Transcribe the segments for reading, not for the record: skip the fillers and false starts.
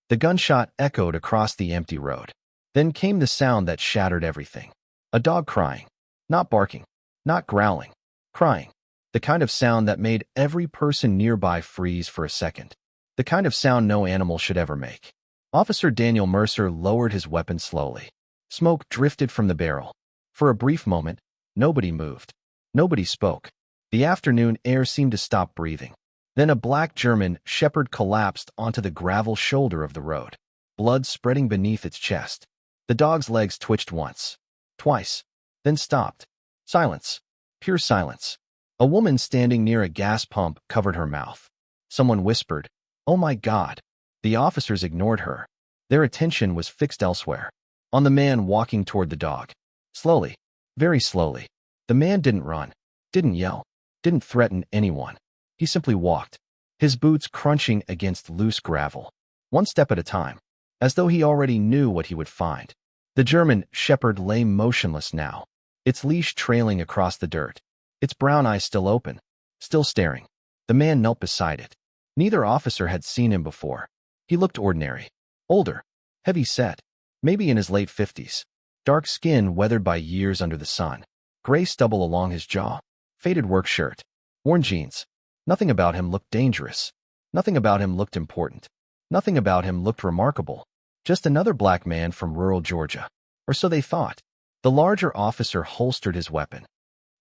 The gunshot echoed across the empty road. Then came the sound that shattered everything. A dog crying. Not barking. Not growling. Crying. The kind of sound that made every person nearby freeze for a second. The kind of sound no animal should ever make. Officer Daniel Mercer lowered his weapon slowly. Smoke drifted from the barrel. For a brief moment, nobody moved. Nobody spoke. The afternoon air seemed to stop breathing. Then a black German shepherd collapsed onto the gravel shoulder of the road, blood spreading beneath its chest. The dog's legs twitched once, twice, then stopped. Silence. Pure silence. A woman standing near a gas pump covered her mouth. Someone whispered, "Oh my God." The officers ignored her. Their attention was fixed elsewhere, on the man walking toward the dog. Slowly, very slowly. The man didn't run, didn't yell, didn't threaten anyone. He simply walked, his boots crunching against loose gravel, one step at a time, as though he already knew what he would find. The German shepherd lay motionless now, its leash trailing across the dirt, its brown eyes still open, still staring. The man knelt beside it. Neither officer had seen him before. He looked ordinary, older, heavy-set, maybe in his late 50s. Dark skin weathered by years under the sun, gray stubble along his jaw, faded work shirt, worn jeans. Nothing about him looked dangerous. Nothing about him looked important. Nothing about him looked remarkable. Just another black man from rural Georgia. Or so they thought. The larger officer holstered his weapon.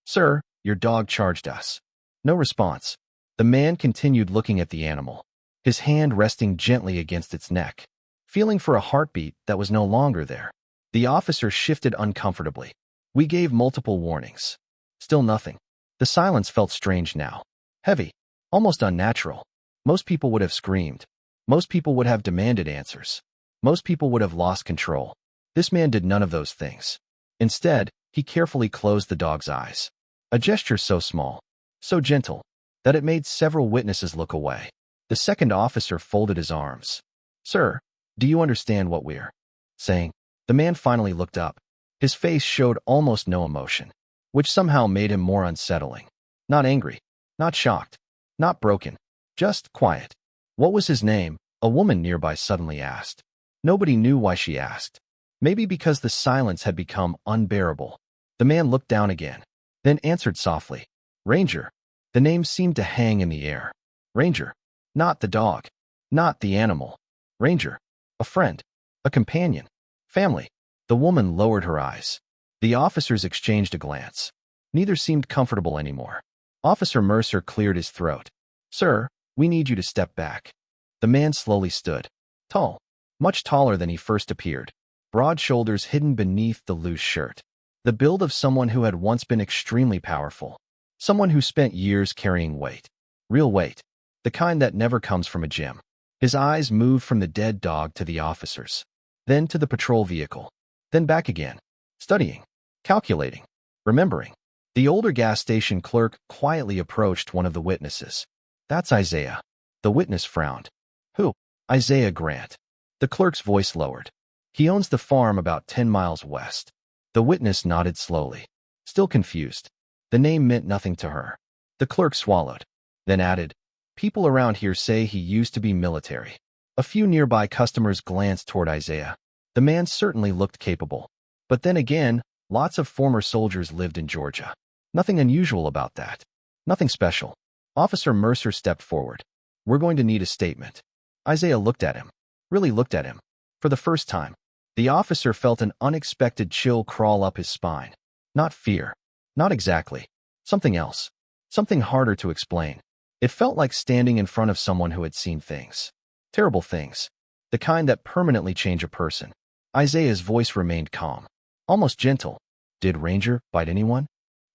"Sir, your dog charged us." No response. The man continued looking at the animal, his hand resting gently against its neck, feeling for a heartbeat that was no longer there. The officer shifted uncomfortably. "We gave multiple warnings." Still nothing. The silence felt strange now. Heavy. Almost unnatural. Most people would have screamed. Most people would have demanded answers. Most people would have lost control. This man did none of those things. Instead, he carefully closed the dog's eyes. A gesture so small, so gentle, that it made several witnesses look away. The second officer folded his arms. "Sir, do you understand what we're saying?" The man finally looked up. His face showed almost no emotion, which somehow made him more unsettling. Not angry, not shocked, not broken, just quiet. "What was his name?" a woman nearby suddenly asked. Nobody knew why she asked. Maybe because the silence had become unbearable. The man looked down again, then answered softly, "Ranger." The name seemed to hang in the air. Ranger. Not the dog. Not the animal. Ranger. A friend. A companion. Family. The woman lowered her eyes. The officers exchanged a glance. Neither seemed comfortable anymore. Officer Mercer cleared his throat. "Sir, we need you to step back." The man slowly stood. Tall. Much taller than he first appeared. Broad shoulders hidden beneath the loose shirt. The build of someone who had once been extremely powerful. Someone who spent years carrying weight. Real weight. The kind that never comes from a gym. His eyes moved from the dead dog to the officers. Then to the patrol vehicle. Then back again. Studying. Calculating. Remembering. The older gas station clerk quietly approached one of the witnesses. "That's Isaiah." The witness frowned. "Who?" "Isaiah Grant." The clerk's voice lowered. "He owns the farm about 10 miles west." The witness nodded slowly, still confused. The name meant nothing to her. The clerk swallowed, then added, "People around here say he used to be military." A few nearby customers glanced toward Isaiah. The man certainly looked capable. But then again, lots of former soldiers lived in Georgia. Nothing unusual about that. Nothing special. Officer Mercer stepped forward. "We're going to need a statement." Isaiah looked at him. Really looked at him. For the first time, the officer felt an unexpected chill crawl up his spine. Not fear. Not exactly. Something else. Something harder to explain. It felt like standing in front of someone who had seen things. Terrible things. The kind that permanently change a person. Isaiah's voice remained calm. Almost gentle. "Did Ranger bite anyone?"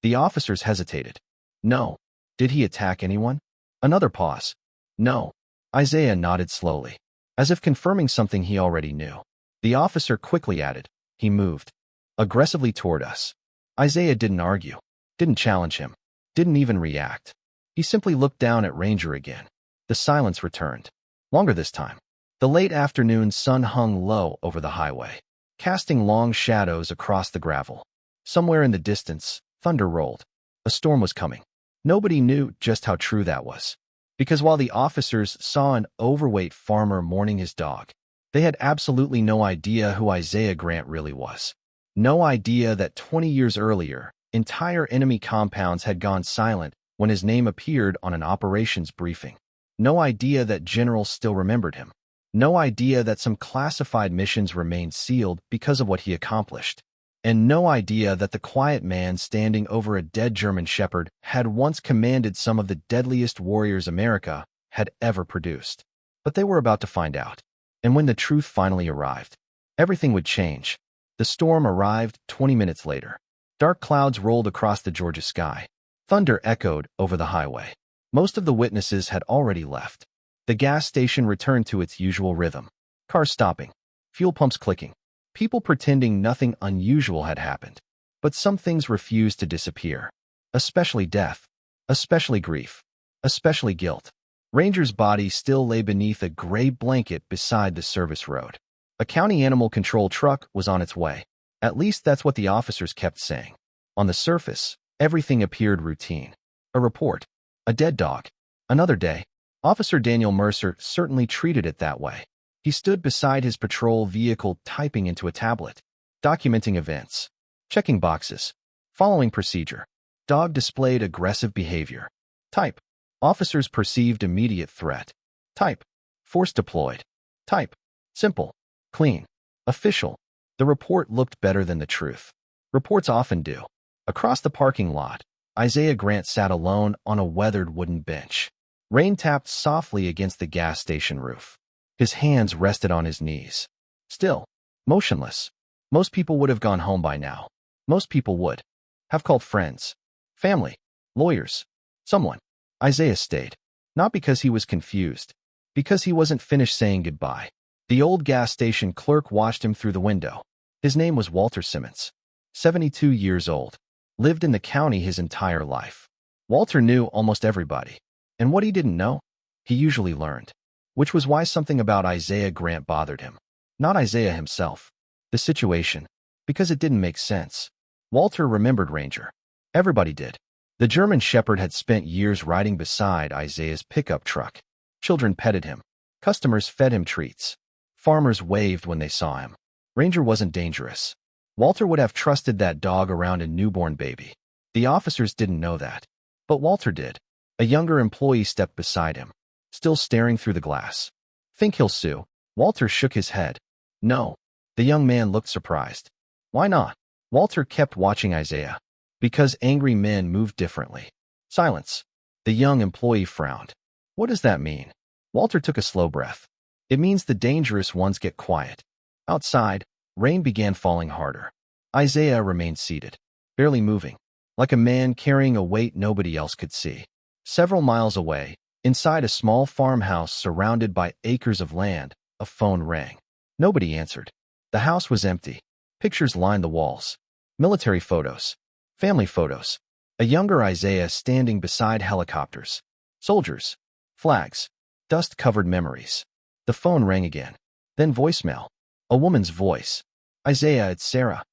The officers hesitated. "No." "Did he attack anyone?" Another pause. "No." Isaiah nodded slowly, as if confirming something he already knew. The officer quickly added, "He moved aggressively toward us." Isaiah didn't argue, didn't challenge him, didn't even react. He simply looked down at Ranger again. The silence returned. Longer this time. The late afternoon sun hung low over the highway, casting long shadows across the gravel. Somewhere in the distance, thunder rolled. A storm was coming. Nobody knew just how true that was. Because while the officers saw an overweight farmer mourning his dog, They had absolutely no idea who Isaiah Grant really was. No idea that 20 years earlier, entire enemy compounds had gone silent when his name appeared on an operations briefing. No idea that generals still remembered him. No idea that some classified missions remained sealed because of what he accomplished. And no idea that the quiet man standing over a dead German shepherd had once commanded some of the deadliest warriors America had ever produced. But they were about to find out. And when the truth finally arrived, everything would change. The storm arrived 20 minutes later. Dark clouds rolled across the Georgia sky. Thunder echoed over the highway. Most of the witnesses had already left. The gas station returned to its usual rhythm. Cars stopping, fuel pumps clicking, people pretending nothing unusual had happened. But some things refused to disappear. Especially death. Especially grief. Especially guilt. Ranger's body still lay beneath a gray blanket beside the service road. A county animal control truck was on its way. At least that's what the officers kept saying. On the surface, everything appeared routine. A report. A dead dog. Another day. Officer Daniel Mercer certainly treated it that way. He stood beside his patrol vehicle typing into a tablet, documenting events, checking boxes, following procedure. Dog displayed aggressive behavior. Type. Officers perceived immediate threat. Type. Force deployed. Type. Simple. Clean. Official. The report looked better than the truth. Reports often do. Across the parking lot, Isaiah Grant sat alone on a weathered wooden bench. Rain tapped softly against the gas station roof. His hands rested on his knees. Still, motionless. Most people would have gone home by now. Most people would have called friends, family, lawyers, someone. Isaiah stayed. Not because he was confused, because he wasn't finished saying goodbye. The old gas station clerk watched him through the window. His name was Walter Simmons, 72 years old, lived in the county his entire life. Walter knew almost everybody. And what he didn't know, he usually learned. Which was why something about Isaiah Grant bothered him. Not Isaiah himself. The situation. Because it didn't make sense. Walter remembered Ranger. Everybody did. The German shepherd had spent years riding beside Isaiah's pickup truck. Children petted him. Customers fed him treats. Farmers waved when they saw him. Ranger wasn't dangerous. Walter would have trusted that dog around a newborn baby. The officers didn't know that. But Walter did. A younger employee stepped beside him, still staring through the glass. Think he'll sue? Walter shook his head. No. The young man looked surprised. Why not? Walter kept watching Isaiah. Because angry men move differently. Silence. The young employee frowned. What does that mean? Walter took a slow breath. It means the dangerous ones get quiet. Outside, rain began falling harder. Isaiah remained seated, barely moving, like a man carrying a weight nobody else could see. Several miles away, inside a small farmhouse surrounded by acres of land, a phone rang. Nobody answered. The house was empty. Pictures lined the walls. Military photos. Family photos. A younger Isaiah standing beside helicopters. Soldiers. Flags. Dust-covered memories. The phone rang again. Then voicemail. A woman's voice. Isaiah, it's Sarah.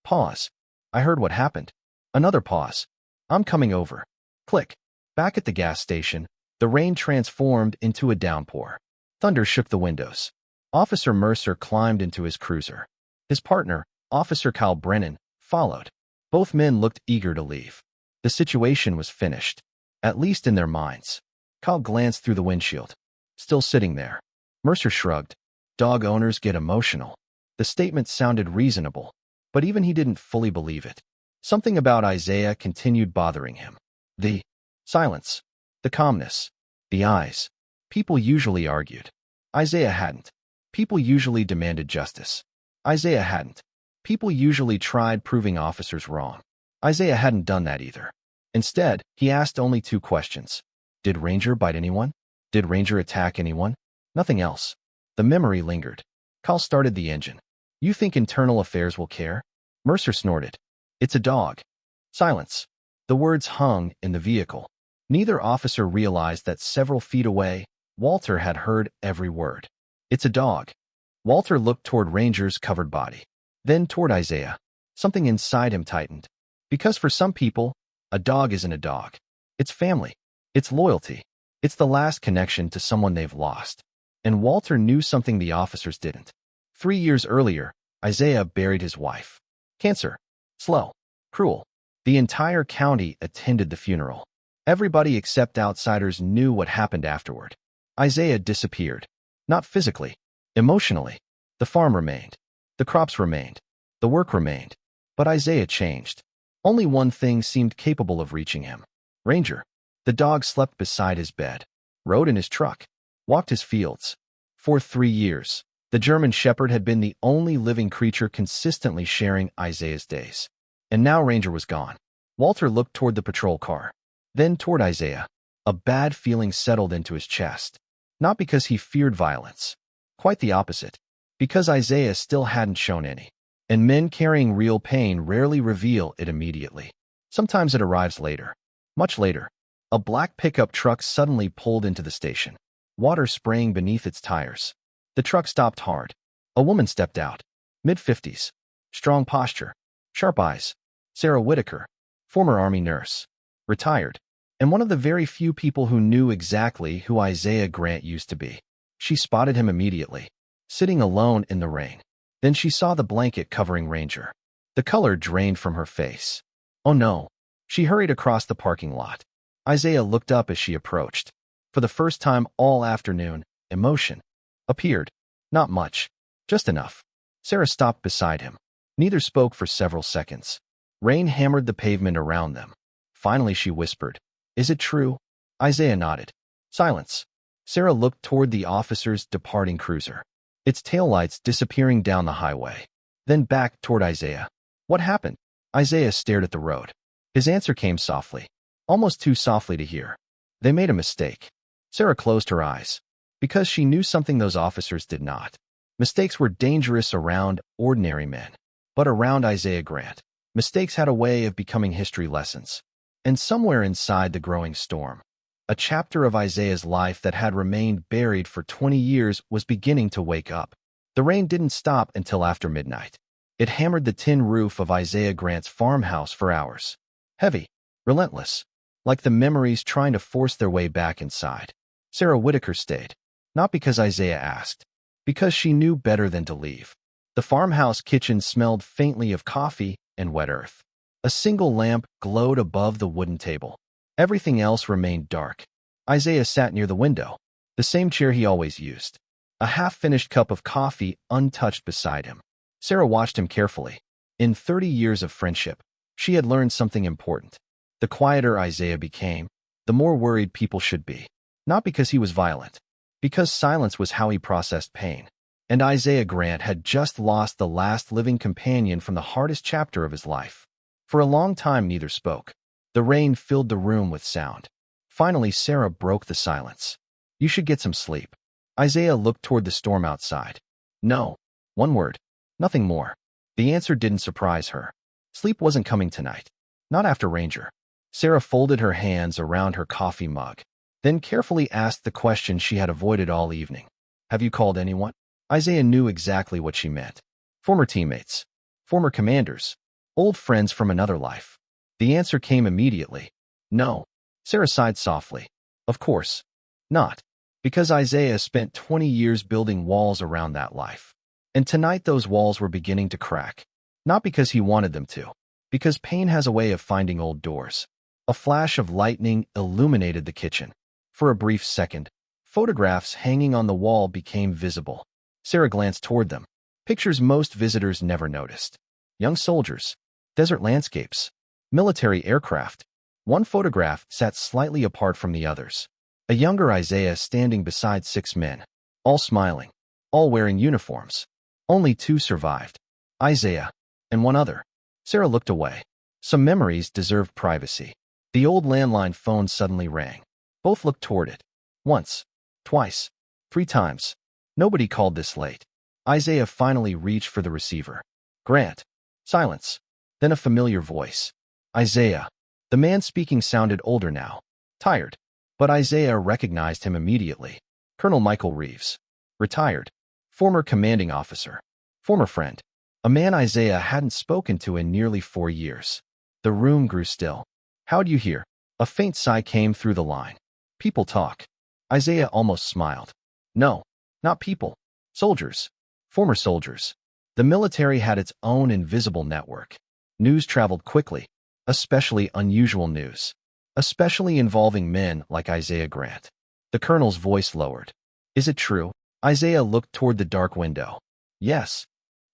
Pause. I heard what happened. Another pause. I'm coming over. Click. Back at the gas station, the rain transformed into a downpour. Thunder shook the windows. Officer Mercer climbed into his cruiser. His partner, Officer Kyle Brennan, followed. Both men looked eager to leave. The situation was finished, at least in their minds. Kyle glanced through the windshield. Still sitting there. Mercer shrugged. Dog owners get emotional. The statement sounded reasonable, but even he didn't fully believe it. Something about Isaiah continued bothering him. The silence. The calmness. The eyes. People usually argued. Isaiah hadn't. People usually demanded justice. Isaiah hadn't. People usually tried proving officers wrong. Isaiah hadn't done that either. Instead, he asked only two questions. Did Ranger bite anyone? Did Ranger attack anyone? Nothing else. The memory lingered. Kyle started the engine. You think internal affairs will care? Mercer snorted. It's a dog. Silence. The words hung in the vehicle. Neither officer realized that several feet away, Walter had heard every word. It's a dog. Walter looked toward Ranger's covered body. Then toward Isaiah. Something inside him tightened. Because for some people, a dog isn't a dog. It's family. It's loyalty. It's the last connection to someone they've lost. And Walter knew something the officers didn't. 3 years earlier, Isaiah buried his wife. Cancer. Slow. Cruel. The entire county attended the funeral. Everybody except outsiders knew what happened afterward. Isaiah disappeared. Not physically. Emotionally. The farm remained. The crops remained. The work remained. But Isaiah changed. Only one thing seemed capable of reaching him. Ranger. The dog slept beside his bed, rode in his truck, walked his fields. For 3 years, the German Shepherd had been the only living creature consistently sharing Isaiah's days. And now Ranger was gone. Walter looked toward the patrol car, then toward Isaiah. A bad feeling settled into his chest. Not because he feared violence. Quite the opposite. Because Isaiah still hadn't shown any. And men carrying real pain rarely reveal it immediately. Sometimes it arrives later. Much later. A black pickup truck suddenly pulled into the station, water spraying beneath its tires. The truck stopped hard. A woman stepped out. Mid-50s. Strong posture. Sharp eyes. Sarah Whitaker. Former Army nurse. Retired. And one of the very few people who knew exactly who Isaiah Grant used to be. She spotted him immediately, sitting alone in the rain. Then she saw the blanket covering Ranger. The color drained from her face. Oh no. She hurried across the parking lot. Isaiah looked up as she approached. For the first time all afternoon, emotion appeared. Not much. Just enough. Sarah stopped beside him. Neither spoke for several seconds. Rain hammered the pavement around them. Finally she whispered, "Is it true?" Isaiah nodded. Silence. Sarah looked toward the officer's departing cruiser, its taillights disappearing down the highway. Then back toward Isaiah. What happened? Isaiah stared at the road. His answer came softly. Almost too softly to hear. They made a mistake. Sarah closed her eyes. Because she knew something those officers did not. Mistakes were dangerous around ordinary men. But around Isaiah Grant, mistakes had a way of becoming history lessons. And somewhere inside the growing storm, a chapter of Isaiah's life that had remained buried for 20 years was beginning to wake up. The rain didn't stop until after midnight. It hammered the tin roof of Isaiah Grant's farmhouse for hours. Heavy. Relentless. Like the memories trying to force their way back inside. Sarah Whitaker stayed. Not because Isaiah asked. Because she knew better than to leave. The farmhouse kitchen smelled faintly of coffee and wet earth. A single lamp glowed above the wooden table. Everything else remained dark. Isaiah sat near the window. The same chair he always used. A half-finished cup of coffee untouched beside him. Sarah watched him carefully. In 30 years of friendship, she had learned something important. The quieter Isaiah became, the more worried people should be. Not because he was violent. Because silence was how he processed pain. And Isaiah Grant had just lost the last living companion from the hardest chapter of his life. For a long time neither spoke. The rain filled the room with sound. Finally Sarah broke the silence. You should get some sleep. Isaiah looked toward the storm outside. No. One word. Nothing more. The answer didn't surprise her. Sleep wasn't coming tonight. Not after Ranger. Sarah folded her hands around her coffee mug, then carefully asked the question she had avoided all evening. Have you called anyone? Isaiah knew exactly what she meant. Former teammates. Former commanders. Old friends from another life. The answer came immediately. No. Sarah sighed softly. Of course not. Because Isaiah spent 20 years building walls around that life. And tonight those walls were beginning to crack. Not because he wanted them to. Because pain has a way of finding old doors. A flash of lightning illuminated the kitchen. For a brief second, photographs hanging on the wall became visible. Sarah glanced toward them. Pictures most visitors never noticed. Young soldiers. Desert landscapes. Military aircraft. One photograph sat slightly apart from the others. A younger Isaiah standing beside 6 men. All smiling. All wearing uniforms. Only 2 survived. Isaiah. And one other. Sarah looked away. Some memories deserved privacy. The old landline phone suddenly rang. Both looked toward it. Once. Twice. 3 times. Nobody called this late. Isaiah finally reached for the receiver. Grant. Silence. Then a familiar voice. Isaiah. The man speaking sounded older now. Tired. But Isaiah recognized him immediately. Colonel Michael Reeves. Retired. Former commanding officer. Former friend. A man Isaiah hadn't spoken to in nearly 4 years. The room grew still. How'd you hear? A faint sigh came through the line. People talk. Isaiah almost smiled. No. Not people. Soldiers. Former soldiers. The military had its own invisible network. News traveled quickly, especially unusual news, especially involving men like Isaiah Grant. The colonel's voice lowered. Is it true? Isaiah looked toward the dark window. Yes.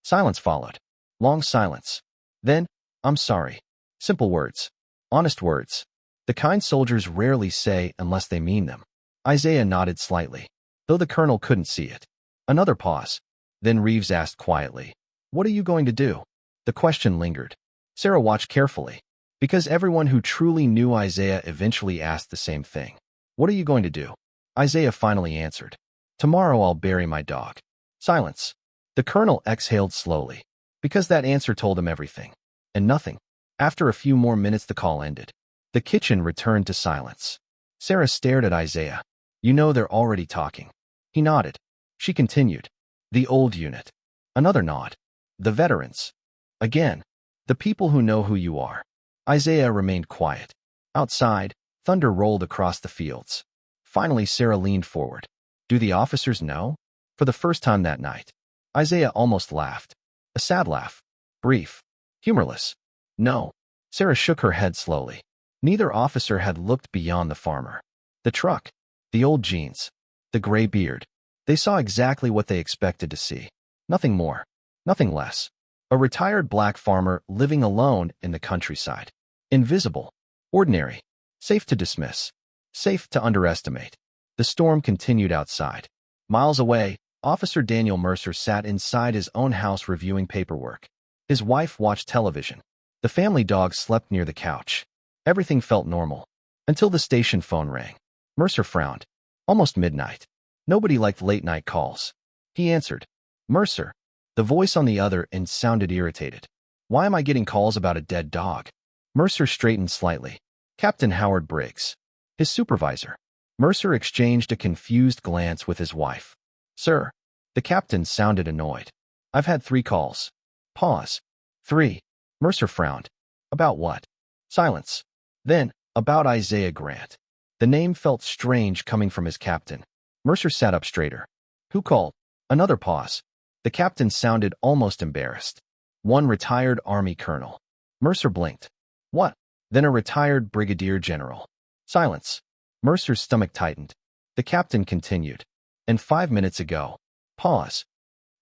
Silence followed. Long silence. Then, I'm sorry. Simple words. Honest words. The kind soldiers rarely say unless they mean them. Isaiah nodded slightly, though the colonel couldn't see it. Another pause. Then Reeves asked quietly, "What are you going to do?" The question lingered. Sarah watched carefully, because everyone who truly knew Isaiah eventually asked the same thing. "What are you going to do?" Isaiah finally answered. "Tomorrow I'll bury my dog." Silence. The colonel exhaled slowly, because that answer told him everything. And nothing. After a few more minutes the call ended. The kitchen returned to silence. Sarah stared at Isaiah. "You know they're already talking." He nodded. She continued. "The old unit." Another nod. "The veterans." Again. "The people who know who you are." Isaiah remained quiet. Outside, thunder rolled across the fields. Finally, Sarah leaned forward. "Do the officers know?" For the first time that night. Isaiah almost laughed. A sad laugh. Brief. Humorless. "No." Sarah shook her head slowly. Neither officer had looked beyond the farmer. The truck. The old jeans. The gray beard. They saw exactly what they expected to see. Nothing more. Nothing less. A retired black farmer living alone in the countryside. Invisible. Ordinary. Safe to dismiss. Safe to underestimate. The storm continued outside. Miles away, Officer Daniel Mercer sat inside his own house reviewing paperwork. His wife watched television. The family dog slept near the couch. Everything felt normal. Until the station phone rang. Mercer frowned. Almost midnight. Nobody liked late-night calls. He answered. "Mercer." The voice on the other end sounded irritated. "Why am I getting calls about a dead dog?" Mercer straightened slightly. "Captain Howard Briggs." His supervisor. Mercer exchanged a confused glance with his wife. "Sir." The captain sounded annoyed. "I've had 3 calls." Pause. 3. Mercer frowned. "About what?" Silence. Then, "About Isaiah Grant." The name felt strange coming from his captain. Mercer sat up straighter. "Who called?" Another pause. The captain sounded almost embarrassed. "One retired Army colonel." Mercer blinked. "What?" Then a retired brigadier general. Silence. Mercer's stomach tightened. The captain continued. "And 5 minutes ago." Pause.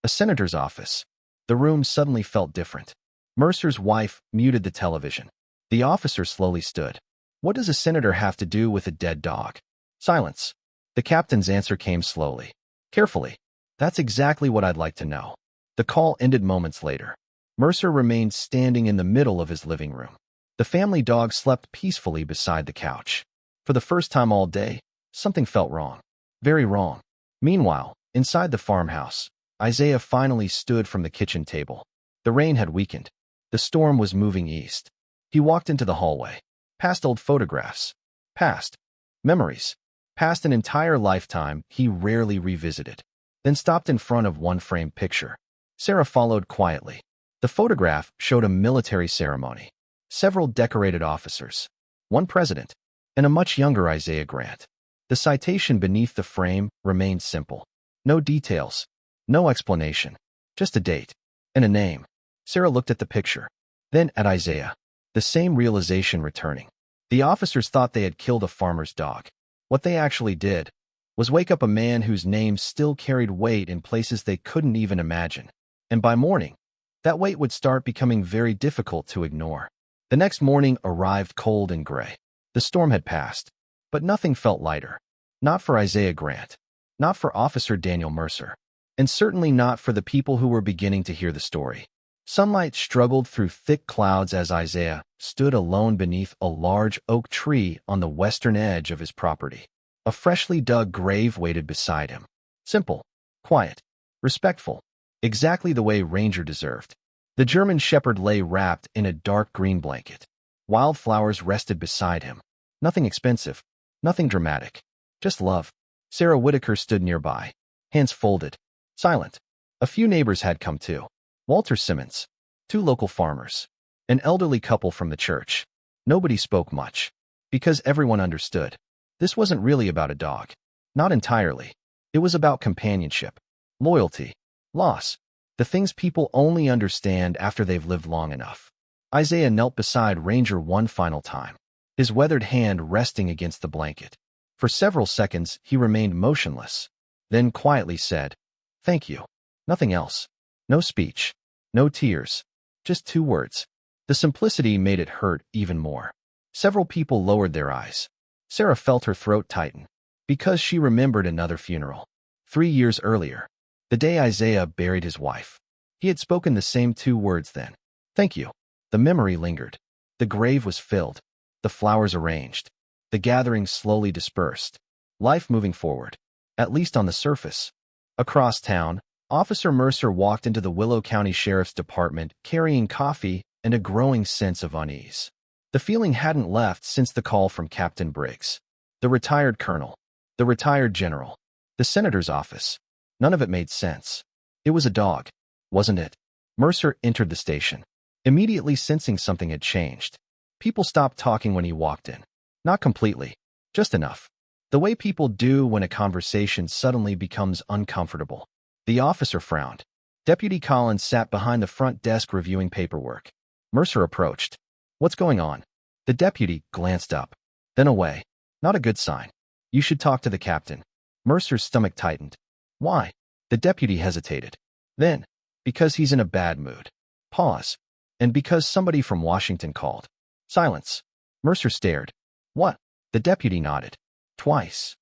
"A senator's office." The room suddenly felt different. Mercer's wife muted the television. The officer slowly stood. "What does a senator have to do with a dead dog?" Silence. The captain's answer came slowly. Carefully. "That's exactly what I'd like to know." The call ended moments later. Mercer remained standing in the middle of his living room. The family dog slept peacefully beside the couch. For the first time all day, something felt wrong. Very wrong. Meanwhile, inside the farmhouse, Isaiah finally stood from the kitchen table. The rain had weakened. The storm was moving east. He walked into the hallway. Past old photographs. Past memories. Past an entire lifetime he rarely revisited. Then stopped in front of one framed picture. Sarah followed quietly. The photograph showed a military ceremony. Several decorated officers. One president. And a much younger Isaiah Grant. The citation beneath the frame remained simple. No details. No explanation. Just a date. And a name. Sarah looked at the picture. Then at Isaiah. The same realization returning. The officers thought they had killed a farmer's dog. What they actually did was wake up a man whose name still carried weight in places they couldn't even imagine. And by morning, that weight would start becoming very difficult to ignore. The next morning arrived cold and gray. The storm had passed, but nothing felt lighter. Not for Isaiah Grant. Not for Officer Daniel Mercer. And certainly not for the people who were beginning to hear the story. Sunlight struggled through thick clouds as Isaiah stood alone beneath a large oak tree on the western edge of his property. A freshly dug grave waited beside him. Simple, quiet, respectful, exactly the way Ranger deserved. The German shepherd lay wrapped in a dark green blanket. Wildflowers rested beside him. Nothing expensive, nothing dramatic, just love. Sarah Whitaker stood nearby, hands folded, silent. A few neighbors had come too. Walter Simmons, 2 local farmers, an elderly couple from the church. Nobody spoke much, because everyone understood. This wasn't really about a dog. Not entirely. It was about companionship, loyalty, loss, the things people only understand after they've lived long enough. Isaiah knelt beside Ranger one final time, his weathered hand resting against the blanket. For several seconds, he remained motionless, then quietly said, "Thank you." Nothing else. No speech. No tears. Just 2 words. The simplicity made it hurt even more. Several people lowered their eyes. Sarah felt her throat tighten, because she remembered another funeral. 3 years earlier, the day Isaiah buried his wife. He had spoken the same 2 words then. Thank you. The memory lingered. The grave was filled. The flowers arranged. The gathering slowly dispersed. Life moving forward, at least on the surface. Across town, Officer Mercer walked into the Willow County Sheriff's Department carrying coffee and a growing sense of unease. The feeling hadn't left since the call from Captain Briggs. The retired colonel. The retired general. The senator's office. None of it made sense. It was a dog, wasn't it? Mercer entered the station, immediately sensing something had changed. People stopped talking when he walked in. Not completely, just enough. The way people do when a conversation suddenly becomes uncomfortable. The officer frowned. Deputy Collins sat behind the front desk reviewing paperwork. Mercer approached. "What's going on?" The deputy glanced up, then away. Not a good sign. "You should talk to the captain." Mercer's stomach tightened. "Why?" The deputy hesitated. Then, "Because he's in a bad mood." Pause. "And because somebody from Washington called." Silence. Mercer stared. "What?" The deputy nodded. "Twice."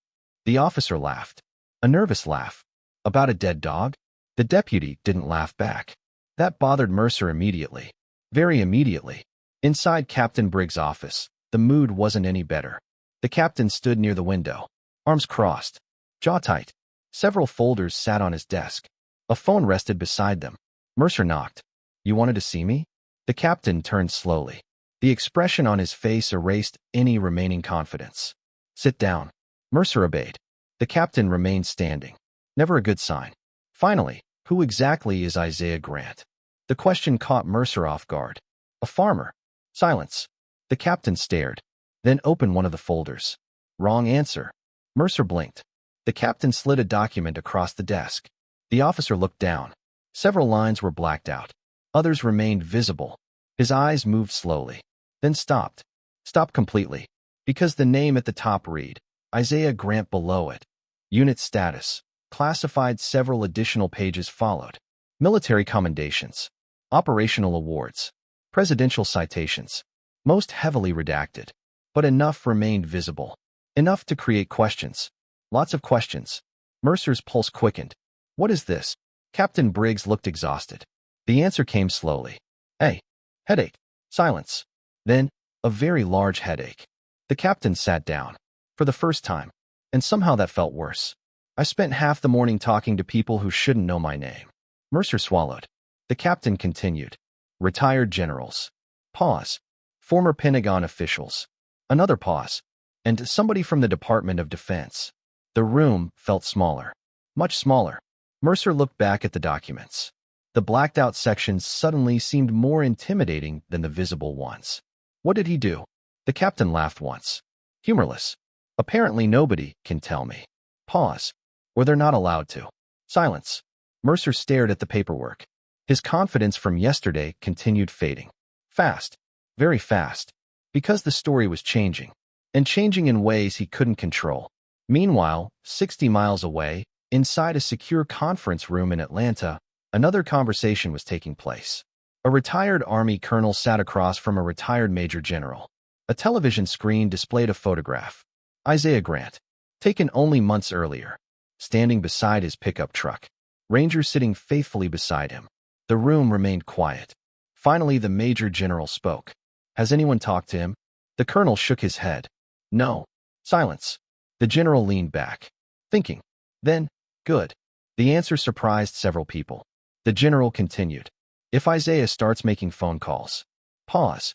The officer laughed. A nervous laugh. "About a dead dog?" The deputy didn't laugh back. That bothered Mercer immediately. Very immediately. Inside Captain Briggs' office, the mood wasn't any better. The captain stood near the window, arms crossed, jaw tight. Several folders sat on his desk. A phone rested beside them. Mercer knocked. "You wanted to see me?" The captain turned slowly. The expression on his face erased any remaining confidence. "Sit down." Mercer obeyed. The captain remained standing. Never a good sign. Finally, who exactly is Isaiah Grant? The question caught Mercer off guard. "A farmer." Silence. The captain stared, then opened one of the folders. "Wrong answer." Mercer blinked. The captain slid a document across the desk. The officer looked down. Several lines were blacked out. Others remained visible. His eyes moved slowly, then stopped. Stopped completely, because the name at the top read, Isaiah Grant below it. Unit status. Classified. Several additional pages followed. Military commendations. Operational awards. Presidential citations. Most heavily redacted. But enough remained visible. Enough to create questions. Lots of questions. Mercer's pulse quickened. "What is this?" Captain Briggs looked exhausted. The answer came slowly. "Hey, headache." Silence. Then, a very large headache. The captain sat down. For the first time. And somehow that felt worse. "I spent half the morning talking to people who shouldn't know my name." Mercer swallowed. The captain continued. "Retired generals." Pause. "Former Pentagon officials." Another pause. "And somebody from the Department of Defense." The room felt smaller. Much smaller. Mercer looked back at the documents. The blacked-out sections suddenly seemed more intimidating than the visible ones. What did he do? The captain laughed once. Humorless. "Apparently nobody can tell me." Pause. "Or they're not allowed to." Silence. Mercer stared at the paperwork. His confidence from yesterday continued fading. Fast. Very fast. Because the story was changing. And changing in ways he couldn't control. Meanwhile, 60 miles away, inside a secure conference room in Atlanta, another conversation was taking place. A retired Army colonel sat across from a retired major general. A television screen displayed a photograph. Isaiah Grant. Taken only months earlier. Standing beside his pickup truck. Ranger sitting faithfully beside him. The room remained quiet. Finally, the major general spoke. "Has anyone talked to him?" The colonel shook his head. "No." Silence. The general leaned back, thinking. Then, "Good." The answer surprised several people. The general continued. "If Isaiah starts making phone calls." Pause.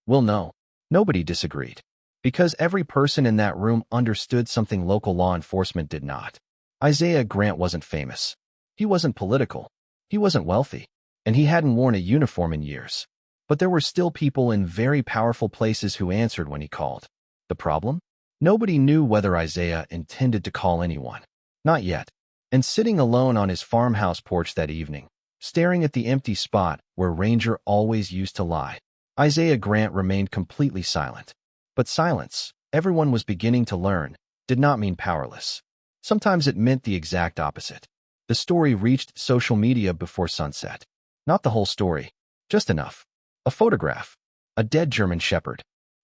"We'll know." Nobody disagreed. Because every person in that room understood something local law enforcement did not. Isaiah Grant wasn't famous. He wasn't political. He wasn't wealthy. And he hadn't worn a uniform in years. But there were still people in very powerful places who answered when he called. The problem? Nobody knew whether Isaiah intended to call anyone. Not yet. and sitting alone on his farmhouse porch that evening, staring at the empty spot where Ranger always used to lie, Isaiah Grant remained completely silent. But silence, everyone was beginning to learn, did not mean powerless. Sometimes it meant the exact opposite. The story reached social media before sunset. Not the whole story, just enough. A photograph, a dead German shepherd,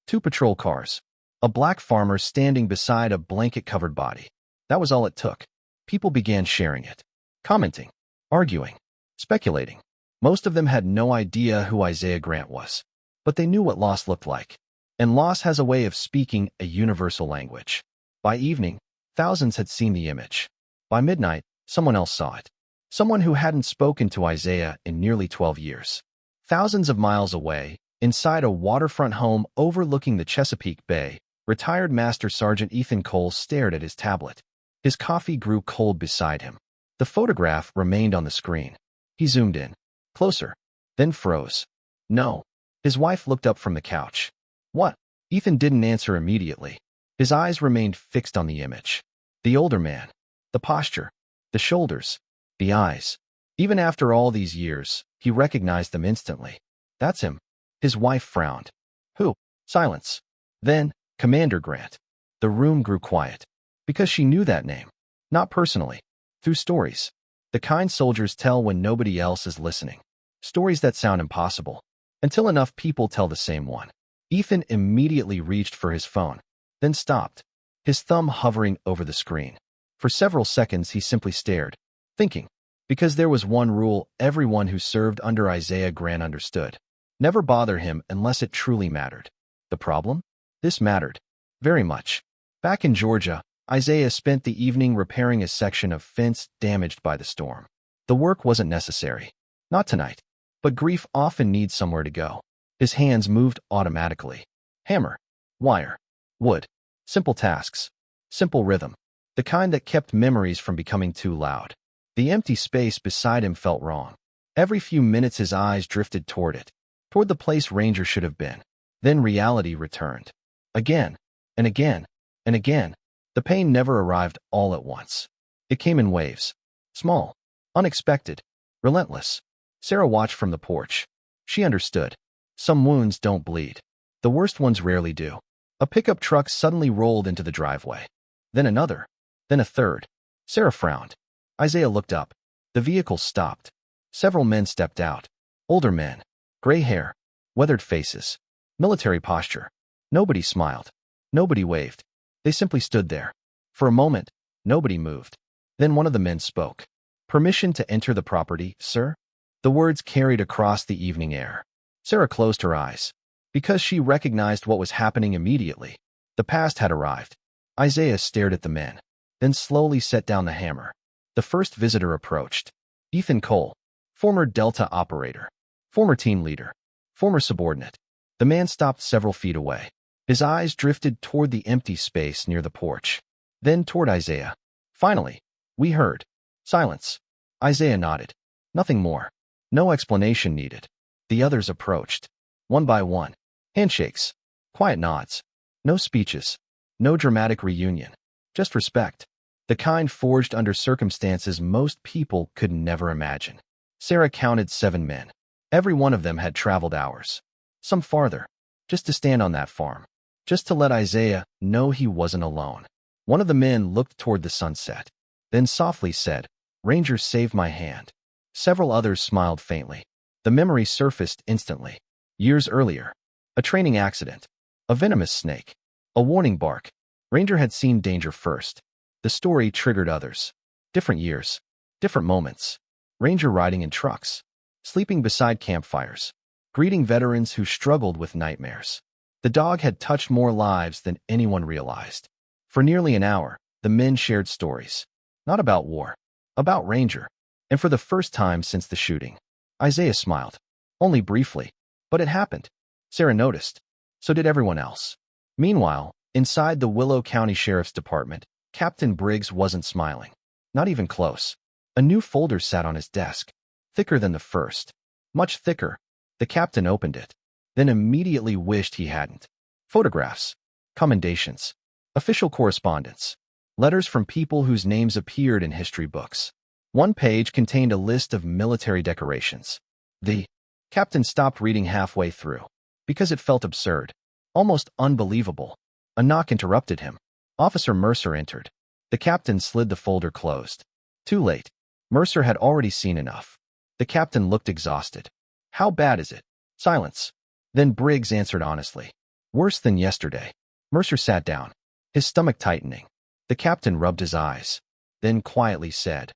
2 patrol cars, a black farmer standing beside a blanket-covered body. That was all it took. People began sharing it, commenting, arguing, speculating. Most of them had no idea who Isaiah Grant was, but they knew what loss looked like. And loss has a way of speaking a universal language. By evening, thousands had seen the image. By midnight, someone else saw it. Someone who hadn't spoken to Isaiah in nearly 12 years. Thousands of miles away, inside a waterfront home overlooking the Chesapeake Bay, retired Master Sergeant Ethan Cole stared at his tablet. His coffee grew cold beside him. The photograph remained on the screen. He zoomed in, closer, then froze. No. His wife looked up from the couch. What? Ethan didn't answer immediately. His eyes remained fixed on the image. The older man. The posture. The shoulders. The eyes. Even after all these years, he recognized them instantly. That's him. His wife frowned. Who? Silence. Then, Commander Grant. The room grew quiet. Because she knew that name. Not personally. Through stories. The kind soldiers tell when nobody else is listening. Stories that sound impossible. Until enough people tell the same one. Ethan immediately reached for his phone, then stopped, his thumb hovering over the screen. For several seconds he simply stared, thinking. Because there was one rule everyone who served under Isaiah Grant understood. Never bother him unless it truly mattered. The problem? This mattered. Very much. Back in Georgia, Isaiah spent the evening repairing a section of fence damaged by the storm. The work wasn't necessary. Not tonight. But grief often needs somewhere to go. His hands moved automatically. Hammer. Wire. Wood. Simple tasks. Simple rhythm. The kind that kept memories from becoming too loud. The empty space beside him felt wrong. Every few minutes his eyes drifted toward it. Toward the place Ranger should have been. Then reality returned. Again. And again. And again. The pain never arrived all at once. It came in waves. Small. Unexpected. Relentless. Sarah watched from the porch. She understood. Some wounds don't bleed. The worst ones rarely do. A pickup truck suddenly rolled into the driveway. Then another. Then a third. Sarah frowned. Isaiah looked up. The vehicle stopped. Several men stepped out. Older men. Gray hair. Weathered faces. Military posture. Nobody smiled. Nobody waved. They simply stood there. For a moment, nobody moved. Then one of the men spoke. Permission to enter the property, sir? The words carried across the evening air. Sarah closed her eyes. Because she recognized what was happening immediately. The past had arrived. Isaiah stared at the men, then slowly set down the hammer. The first visitor approached. Ethan Cole, former Delta operator, former team leader, former subordinate. The man stopped several feet away. His eyes drifted toward the empty space near the porch, then toward Isaiah. Finally, we heard. Silence. Isaiah nodded. Nothing more. No explanation needed. The others approached. One by one. Handshakes. Quiet nods. No speeches. No dramatic reunion. Just respect. The kind forged under circumstances most people could never imagine. Sarah counted 7 men. Every one of them had traveled hours. Some farther. Just to stand on that farm. Just to let Isaiah know he wasn't alone. One of the men looked toward the sunset. Then softly said, Ranger saved my hand. Several others smiled faintly. The memory surfaced instantly. Years earlier. A training accident. A venomous snake. A warning bark. Ranger had seen danger first. The story triggered others. Different years. Different moments. Ranger riding in trucks. Sleeping beside campfires. Greeting veterans who struggled with nightmares. The dog had touched more lives than anyone realized. For nearly an hour, the men shared stories. Not about war. About Ranger. And for the first time since the shooting, Isaiah smiled. Only briefly. But it happened. Sarah noticed. So did everyone else. Meanwhile, inside the Willow County Sheriff's Department, Captain Briggs wasn't smiling. Not even close. A new folder sat on his desk. Thicker than the first. Much thicker. The captain opened it. Then immediately wished he hadn't. Photographs. Commendations. Official correspondence. Letters from people whose names appeared in history books. One page contained a list of military decorations. The captain stopped reading halfway through because it felt absurd, almost unbelievable. A knock interrupted him. Officer Mercer entered. The captain slid the folder closed. Too late. Mercer had already seen enough. The captain looked exhausted. How bad is it? Silence. Then Briggs answered honestly. Worse than yesterday. Mercer sat down, his stomach tightening. The captain rubbed his eyes, then quietly said,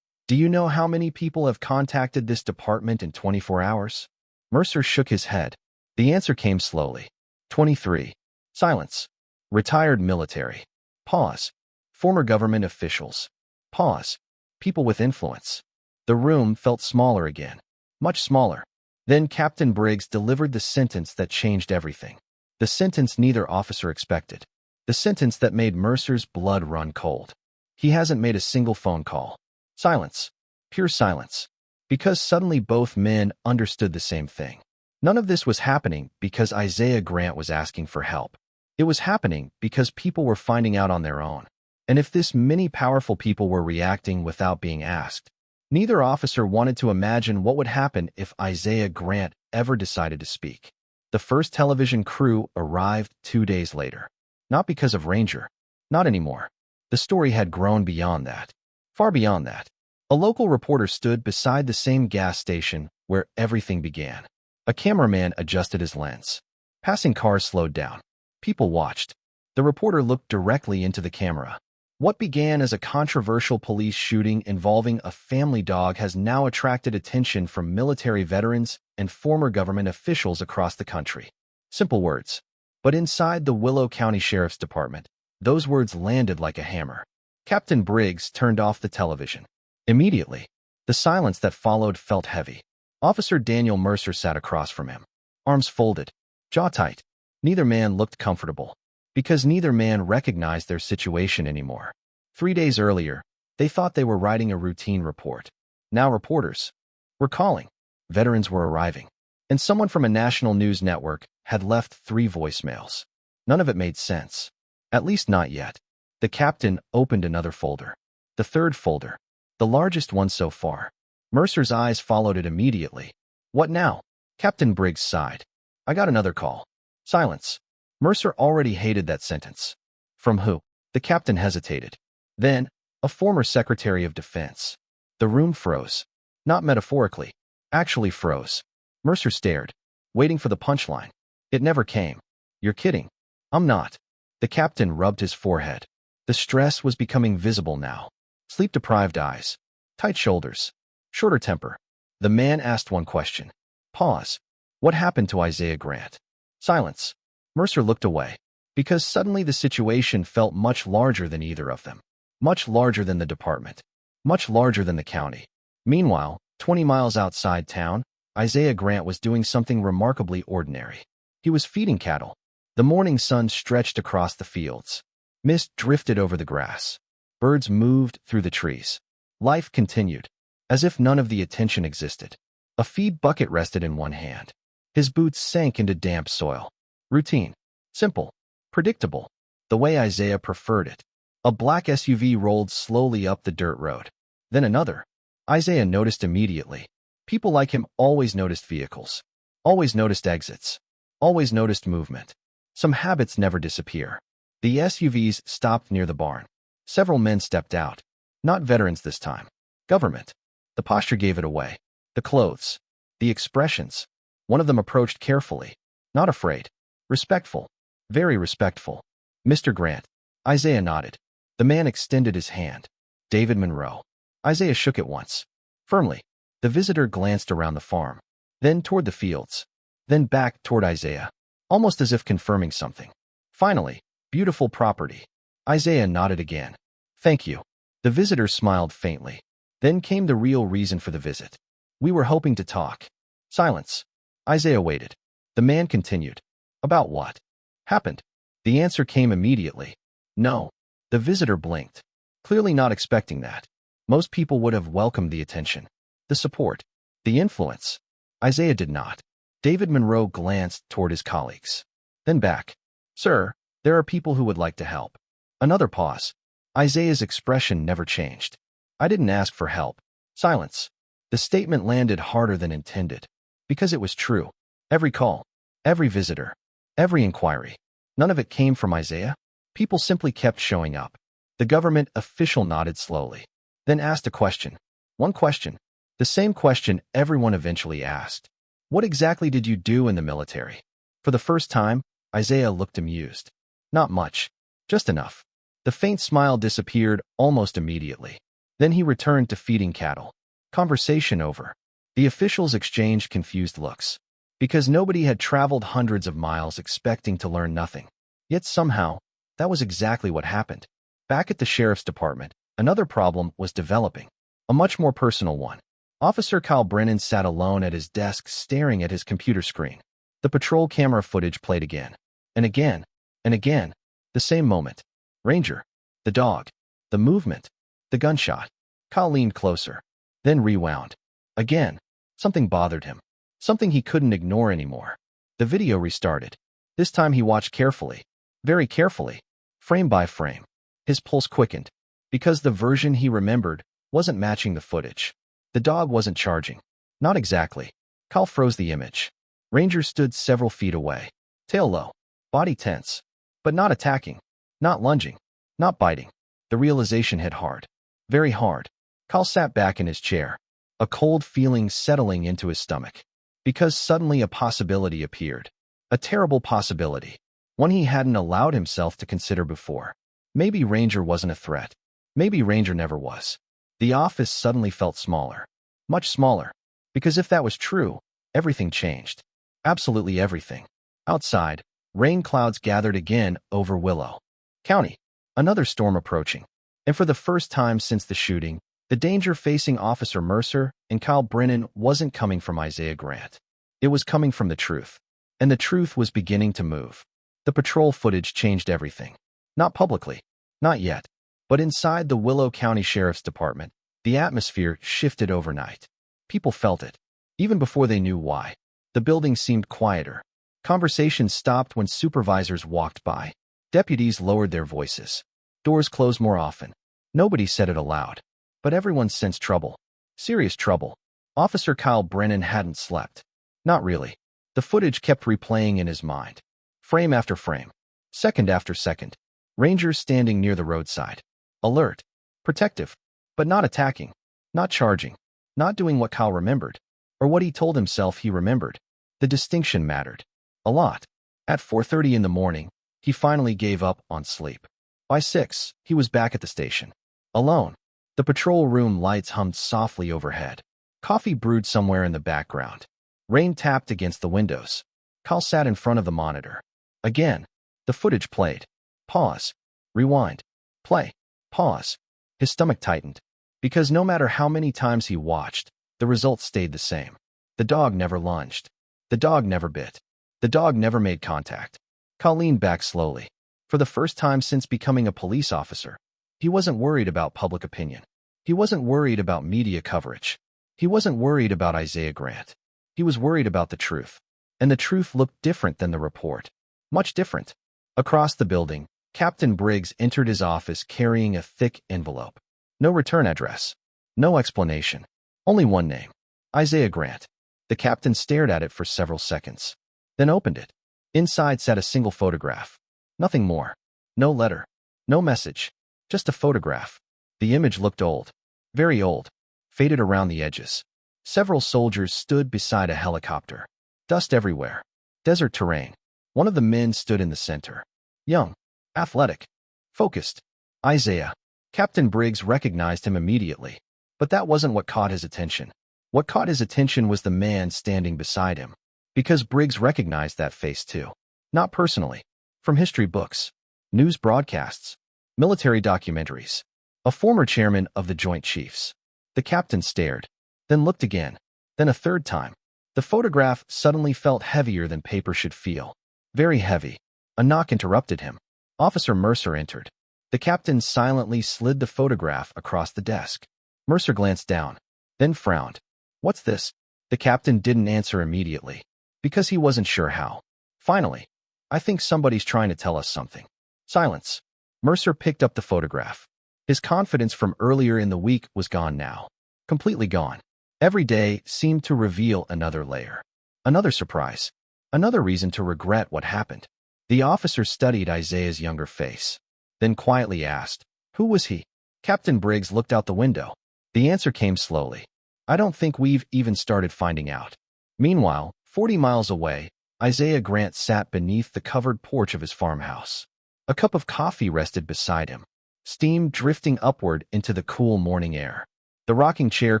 Do you know how many people have contacted this department in 24 hours? Mercer shook his head. The answer came slowly. 23. Silence. Retired military. Pause. Former government officials. Pause. People with influence. The room felt smaller again. Much smaller. Then Captain Briggs delivered the sentence that changed everything. The sentence neither officer expected. The sentence that made Mercer's blood run cold. He hasn't made a single phone call. Silence. Pure silence. Because suddenly both men understood the same thing. None of this was happening because Isaiah Grant was asking for help. It was happening because people were finding out on their own. And if this many powerful people were reacting without being asked, neither officer wanted to imagine what would happen if Isaiah Grant ever decided to speak. The first television crew arrived 2 days later. Not because of Ranger. Not anymore. The story had grown beyond that. Far beyond that. A local reporter stood beside the same gas station where everything began. A cameraman adjusted his lens. Passing cars slowed down. People watched. The reporter looked directly into the camera. What began as a controversial police shooting involving a family dog has now attracted attention from military veterans and former government officials across the country. Simple words. But inside the Willow County Sheriff's Department, those words landed like a hammer. Captain Briggs turned off the television. Immediately, the silence that followed felt heavy. Officer Daniel Mercer sat across from him. Arms folded, jaw tight. Neither man looked comfortable, because neither man recognized their situation anymore. 3 days earlier, they thought they were writing a routine report. Now reporters were calling. Veterans were arriving. And someone from a national news network had left 3 voicemails. None of it made sense. At least not yet. The captain opened another folder. The third folder. The largest one so far. Mercer's eyes followed it immediately. What now? Captain Briggs sighed. I got another call. Silence. Mercer already hated that sentence. From who? The captain hesitated. Then, a former Secretary of Defense. The room froze. Not metaphorically. Actually froze. Mercer stared, waiting for the punchline. It never came. You're kidding. I'm not. The captain rubbed his forehead. The stress was becoming visible now. Sleep-deprived eyes. Tight shoulders. Shorter temper. The man asked one question. Pause. What happened to Isaiah Grant? Silence. Mercer looked away, because suddenly the situation felt much larger than either of them. Much larger than the department. Much larger than the county. Meanwhile, 20 miles outside town, Isaiah Grant was doing something remarkably ordinary. He was feeding cattle. The morning sun stretched across the fields. Mist drifted over the grass. Birds moved through the trees. Life continued, as if none of the attention existed. A feed bucket rested in one hand. His boots sank into damp soil. Routine. Simple. Predictable. The way Isaiah preferred it. A black SUV rolled slowly up the dirt road. Then another. Isaiah noticed immediately. People like him always noticed vehicles. Always noticed exits. Always noticed movement. Some habits never disappear. The SUVs stopped near the barn. Several men stepped out. Not veterans this time. Government. The posture gave it away. The clothes. The expressions. One of them approached carefully. Not afraid. Respectful. Very respectful. Mr. Grant. Isaiah nodded. The man extended his hand. David Monroe. Isaiah shook it once. Firmly. The visitor glanced around the farm. Then toward the fields. Then back toward Isaiah. Almost as if confirming something. Finally, beautiful property. Isaiah nodded again. Thank you. The visitor smiled faintly. Then came the real reason for the visit. We were hoping to talk. Silence. Isaiah waited. The man continued. About what? Happened. The answer came immediately. No. The visitor blinked. Clearly not expecting that. Most people would have welcomed the attention. The support. The influence. Isaiah did not. David Monroe glanced toward his colleagues. Then back. Sir, there are people who would like to help. Another pause. Isaiah's expression never changed. I didn't ask for help. Silence. The statement landed harder than intended. Because it was true. Every call, every visitor, every inquiry. None of it came from Isaiah. People simply kept showing up. The government official nodded slowly, then asked a question. One question. The same question everyone eventually asked. What exactly did you do in the military? For the first time, Isaiah looked amused. Not much. Just enough. The faint smile disappeared almost immediately. Then he returned to feeding cattle. Conversation over. The officials exchanged confused looks. Because nobody had traveled hundreds of miles expecting to learn nothing. Yet somehow, that was exactly what happened. Back at the sheriff's department, another problem was developing. A much more personal one. Officer Kyle Brennan sat alone at his desk staring at his computer screen. The patrol camera footage played again. And again. And again. The same moment. Ranger. The dog. The movement. The gunshot. Kyle leaned closer. Then rewound. Again. Something bothered him. Something he couldn't ignore anymore. The video restarted. This time he watched carefully. Very carefully. Frame by frame. His pulse quickened. Because the version he remembered wasn't matching the footage. The dog wasn't charging. Not exactly. Kyle froze the image. Ranger stood several feet away. Tail low. Body tense. But not attacking. Not lunging. Not biting. The realization hit hard. Very hard. Kyle sat back in his chair. A cold feeling settling into his stomach. Because suddenly a possibility appeared. A terrible possibility. One he hadn't allowed himself to consider before. Maybe Ranger wasn't a threat. Maybe Ranger never was. The office suddenly felt smaller. Much smaller. Because if that was true, everything changed. Absolutely everything. Outside, rain clouds gathered again over Willow County. Another storm approaching. And for the first time since the shooting, the danger facing Officer Mercer and Kyle Brennan wasn't coming from Isaiah Grant. It was coming from the truth. And the truth was beginning to move. The patrol footage changed everything. Not publicly. Not yet. But inside the Willow County Sheriff's Department, the atmosphere shifted overnight. People felt it. Even before they knew why. The building seemed quieter. Conversations stopped when supervisors walked by. Deputies lowered their voices. Doors closed more often. Nobody said it aloud. But everyone sensed trouble. Serious trouble. Officer Kyle Brennan hadn't slept. Not really. The footage kept replaying in his mind. Frame after frame. Second after second. Rangers standing near the roadside. Alert. Protective. But not attacking. Not charging. Not doing what Kyle remembered. Or what he told himself he remembered. The distinction mattered. A lot. At 4:30 in the morning, he finally gave up on sleep. By 6, he was back at the station. Alone. The patrol room lights hummed softly overhead. Coffee brewed somewhere in the background. Rain tapped against the windows. Kyle sat in front of the monitor. Again. The footage played. Pause. Rewind. Play. Pause. His stomach tightened. Because no matter how many times he watched, the results stayed the same. The dog never lunged. The dog never bit. The dog never made contact. Kyle leaned back slowly. For the first time since becoming a police officer, he wasn't worried about public opinion. He wasn't worried about media coverage. He wasn't worried about Isaiah Grant. He was worried about the truth. And the truth looked different than the report. Much different. Across the building, Captain Briggs entered his office carrying a thick envelope. No return address. No explanation. Only one name. Isaiah Grant. The captain stared at it for several seconds. Then opened it. Inside sat a single photograph. Nothing more. No letter. No message. Just a photograph. The image looked old. Very old. Faded around the edges. Several soldiers stood beside a helicopter. Dust everywhere. Desert terrain. One of the men stood in the center. Young. Athletic. Focused. Isaiah. Captain Briggs recognized him immediately. But that wasn't what caught his attention. What caught his attention was the man standing beside him. Because Briggs recognized that face too. Not personally. From history books. News broadcasts. Military documentaries. A former chairman of the Joint Chiefs. The captain stared. Then looked again. Then a third time. The photograph suddenly felt heavier than paper should feel. Very heavy. A knock interrupted him. Officer Mercer entered. The captain silently slid the photograph across the desk. Mercer glanced down. Then frowned. What's this? The captain didn't answer immediately. Because he wasn't sure how. Finally. I think somebody's trying to tell us something. Silence. Mercer picked up the photograph. His confidence from earlier in the week was gone now. Completely gone. Every day seemed to reveal another layer. Another surprise. Another reason to regret what happened. The officer studied Isaiah's younger face, then quietly asked, "Who was he?" Captain Briggs looked out the window. The answer came slowly. "I don't think we've even started finding out." Meanwhile, 40 miles away, Isaiah Grant sat beneath the covered porch of his farmhouse. A cup of coffee rested beside him, steam drifting upward into the cool morning air. The rocking chair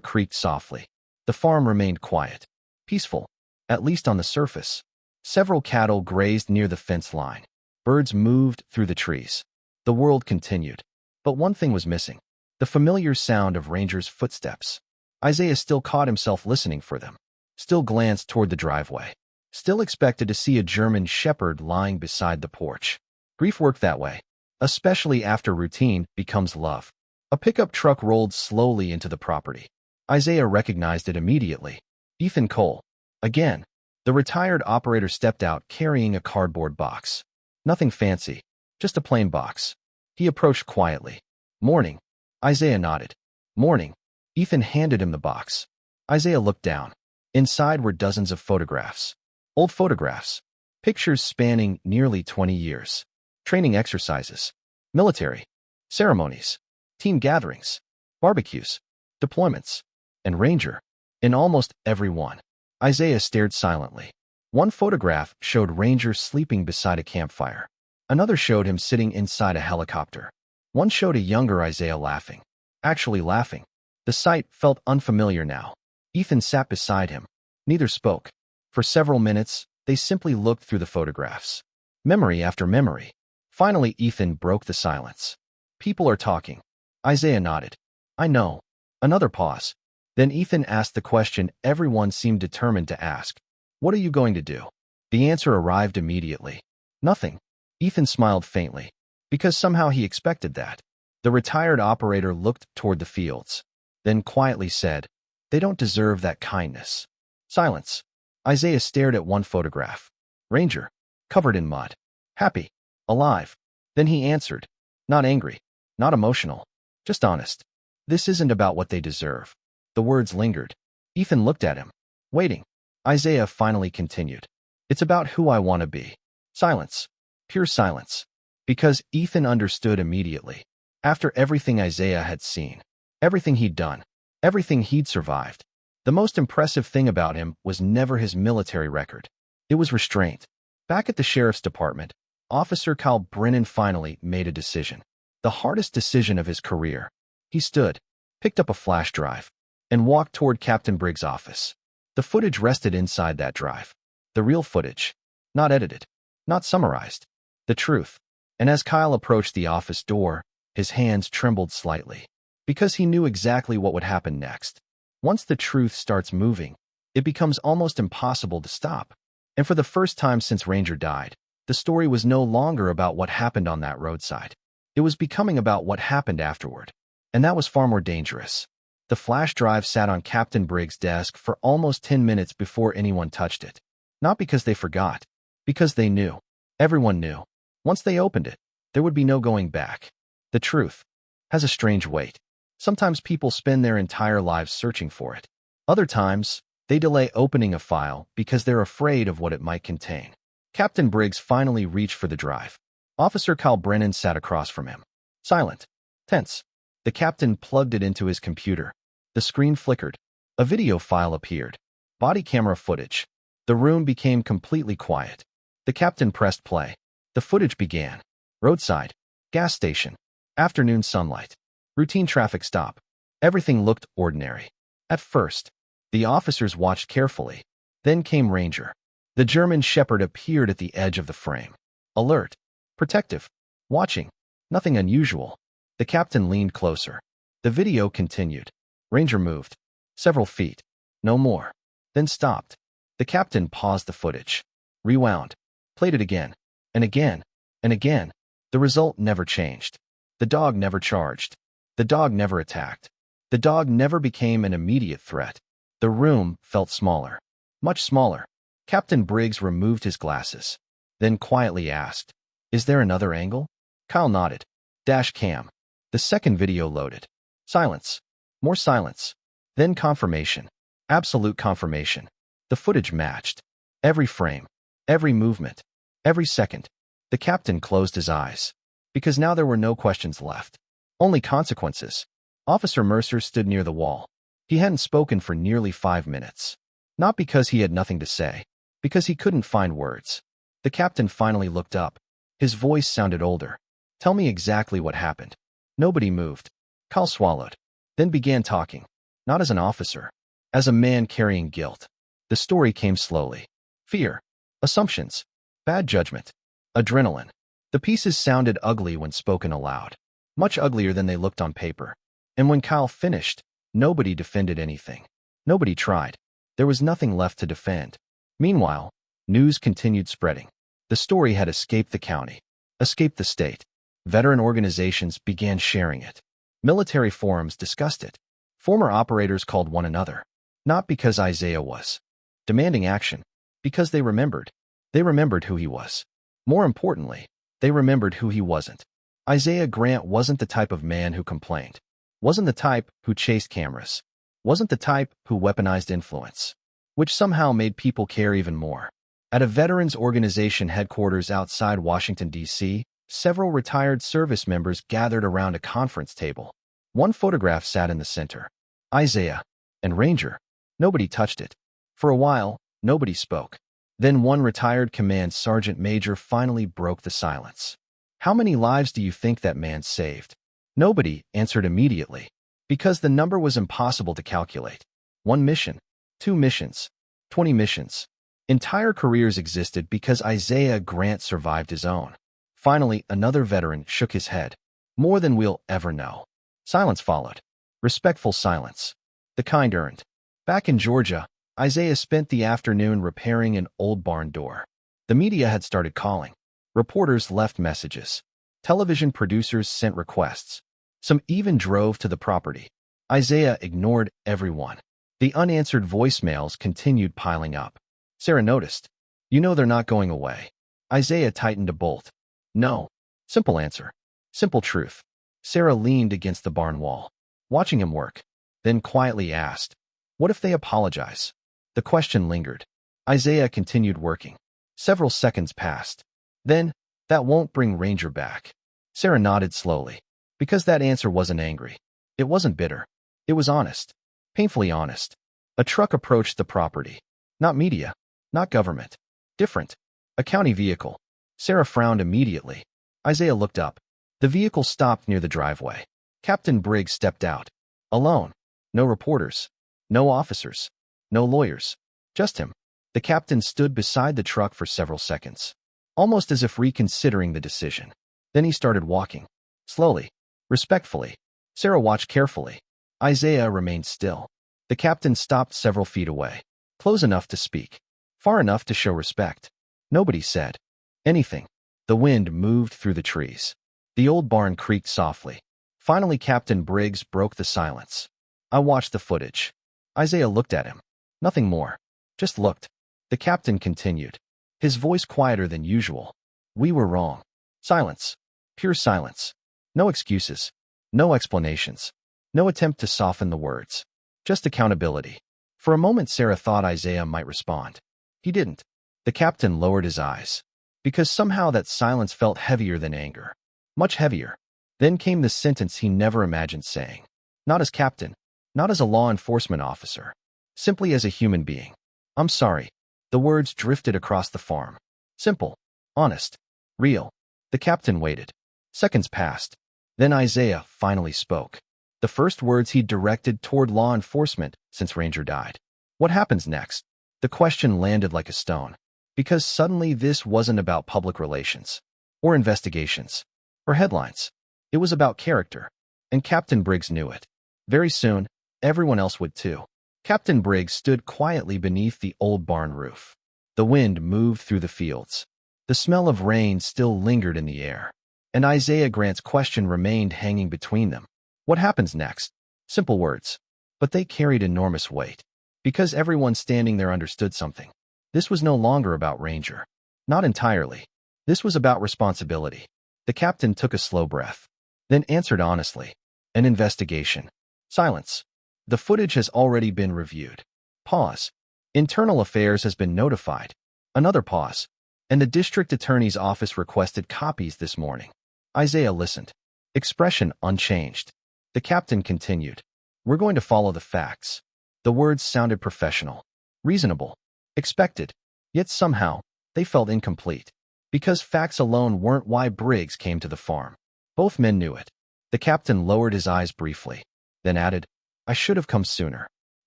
creaked softly. The farm remained quiet, peaceful, at least on the surface. Several cattle grazed near the fence line. Birds moved through the trees. The world continued. But one thing was missing: the familiar sound of Ranger's footsteps. Isaiah still caught himself listening for them, still glanced toward the driveway, still expected to see a German shepherd lying beside the porch. Grief worked that way, especially after routine becomes love. A pickup truck rolled slowly into the property. Isaiah recognized it immediately. Ethan Cole. Again. The retired operator stepped out carrying a cardboard box. Nothing fancy, just a plain box. He approached quietly. "Morning." Isaiah nodded. "Morning." Ethan handed him the box. Isaiah looked down. Inside were dozens of photographs. Old photographs. Pictures spanning nearly 20 years. Training exercises. Military. Ceremonies. Team gatherings. Barbecues. Deployments. And Ranger. In almost every one. Isaiah stared silently. One photograph showed Ranger sleeping beside a campfire. Another showed him sitting inside a helicopter. One showed a younger Isaiah laughing. Actually laughing. The sight felt unfamiliar now. Ethan sat beside him. Neither spoke. For several minutes, they simply looked through the photographs. Memory after memory. Finally, Ethan broke the silence. "People are talking." Isaiah nodded. "I know." Another pause. Then Ethan asked the question everyone seemed determined to ask. "What are you going to do?" The answer arrived immediately. "Nothing." Ethan smiled faintly, because somehow he expected that. The retired operator looked toward the fields, then quietly said, "They don't deserve that kindness." Silence. Isaiah stared at one photograph. Ranger, covered in mud. Happy. Alive. Then he answered. Not angry. Not emotional. Just honest. "This isn't about what they deserve." The words lingered. Ethan looked at him, waiting. Isaiah finally continued. "It's about who I want to be." Silence. Pure silence. Because Ethan understood immediately. After everything Isaiah had seen, everything he'd done, everything he'd survived, the most impressive thing about him was never his military record. It was restraint. Back at the sheriff's department, Officer Kyle Brennan finally made a decision. The hardest decision of his career. He stood, picked up a flash drive, and walked toward Captain Briggs' office. The footage rested inside that drive. The real footage. Not edited. Not summarized. The truth. And as Kyle approached the office door, his hands trembled slightly. Because he knew exactly what would happen next. Once the truth starts moving, it becomes almost impossible to stop. And for the first time since Ranger died, the story was no longer about what happened on that roadside. It was becoming about what happened afterward. And that was far more dangerous. The flash drive sat on Captain Briggs' desk for almost 10 minutes before anyone touched it. Not because they forgot. Because they knew. Everyone knew. Once they opened it, there would be no going back. The truth has a strange weight. Sometimes people spend their entire lives searching for it. Other times, they delay opening a file because they're afraid of what it might contain. Captain Briggs finally reached for the drive. Officer Kyle Brennan sat across from him. Silent. Tense. The captain plugged it into his computer. The screen flickered. A video file appeared. Body camera footage. The room became completely quiet. The captain pressed play. The footage began. Roadside. Gas station. Afternoon sunlight. Routine traffic stop. Everything looked ordinary. At first, the officers watched carefully. Then came Ranger. The German shepherd appeared at the edge of the frame. Alert. Protective. Watching. Nothing unusual. The captain leaned closer. The video continued. Ranger moved. Several feet. No more. Then stopped. The captain paused the footage. Rewound. Played it again. And again. And again. The result never changed. The dog never charged. The dog never attacked. The dog never became an immediate threat. The room felt smaller. Much smaller. Captain Briggs removed his glasses. Then quietly asked, "Is there another angle?" Kyle nodded. Dash cam. The second video loaded. Silence. More silence. Then confirmation. Absolute confirmation. The footage matched. Every frame. Every movement. Every second. The captain closed his eyes. Because now there were no questions left. Only consequences. Officer Mercer stood near the wall. He hadn't spoken for nearly 5 minutes. Not because he had nothing to say. Because he couldn't find words. The captain finally looked up. His voice sounded older. Tell me exactly what happened. Nobody moved. Kyle swallowed. Then began talking. Not as an officer. As a man carrying guilt. The story came slowly. Fear. Assumptions. Bad judgment. Adrenaline. The pieces sounded ugly when spoken aloud. Much uglier than they looked on paper. And when Kyle finished, nobody defended anything. Nobody tried. There was nothing left to defend. Meanwhile, news continued spreading. The story had escaped the county. Escaped the state. Veteran organizations began sharing it. Military forums discussed it. Former operators called one another. Not because Isaiah was demanding action. Because they remembered. They remembered who he was. More importantly, they remembered who he wasn't. Isaiah Grant wasn't the type of man who complained. Wasn't the type who chased cameras. Wasn't the type who weaponized influence. Which somehow made people care even more. At a veterans organization headquarters outside Washington, D.C., several retired service members gathered around a conference table. One photograph sat in the center. Isaiah and Ranger. Nobody touched it. For a while, nobody spoke. Then one retired command sergeant major finally broke the silence. How many lives do you think that man saved? Nobody answered immediately. Because the number was impossible to calculate. 1 mission. 2 missions. 20 missions. Entire careers existed because Isaiah Grant survived his own. Finally, another veteran shook his head. More than we'll ever know. Silence followed. Respectful silence. The kind earned. Back in Georgia, Isaiah spent the afternoon repairing an old barn door. The media had started calling. Reporters left messages. Television producers sent requests. Some even drove to the property. Isaiah ignored everyone. The unanswered voicemails continued piling up. Sarah noticed. You know they're not going away. Isaiah tightened a bolt. No. Simple answer. Simple truth. Sarah leaned against the barn wall, watching him work, then quietly asked, "What if they apologize?" The question lingered. Isaiah continued working. Several seconds passed. Then, "That won't bring Ranger back." Sarah nodded slowly. Because that answer wasn't angry. It wasn't bitter. It was honest. Painfully honest. A truck approached the property. Not media. Not government. Different. A county vehicle. Sarah frowned immediately. Isaiah looked up. The vehicle stopped near the driveway. Captain Briggs stepped out. Alone. No reporters. No officers. No lawyers. Just him. The captain stood beside the truck for several seconds. Almost as if reconsidering the decision. Then he started walking. Slowly. Respectfully. Sarah watched carefully. Isaiah remained still. The captain stopped several feet away. Close enough to speak. Far enough to show respect. Nobody said anything. The wind moved through the trees. The old barn creaked softly. Finally, Captain Briggs broke the silence. I watched the footage. Isaiah looked at him. Nothing more. Just looked. The captain continued. His voice quieter than usual. We were wrong. Silence. Pure silence. No excuses. No explanations. No attempt to soften the words. Just accountability. For a moment, Sarah thought Isaiah might respond. He didn't. The captain lowered his eyes. Because somehow that silence felt heavier than anger. Much heavier. Then came the sentence he never imagined saying. Not as captain. Not as a law enforcement officer. Simply as a human being. I'm sorry. The words drifted across the farm. Simple. Honest. Real. The captain waited. Seconds passed. Then Isaiah finally spoke. The first words he directed toward law enforcement since Ranger died. What happens next? The question landed like a stone. Because suddenly this wasn't about public relations. Or investigations. Or headlines. It was about character. And Captain Briggs knew it. Very soon, everyone else would too. Captain Briggs stood quietly beneath the old barn roof. The wind moved through the fields. The smell of rain still lingered in the air. And Isaiah Grant's question remained hanging between them. What happens next? Simple words. But they carried enormous weight. Because everyone standing there understood something. This was no longer about Ranger. Not entirely. This was about responsibility. The captain took a slow breath. then answered honestly. An investigation. Silence. The footage has already been reviewed. Pause. Internal Affairs has been notified. Another pause. And the district attorney's office requested copies this morning. Isaiah listened. Expression unchanged. The captain continued. We're going to follow the facts. The words sounded professional, reasonable, expected, yet somehow they felt incomplete. Because facts alone weren't why Briggs came to the farm. Both men knew it. The captain lowered his eyes briefly, then added, I should have come sooner.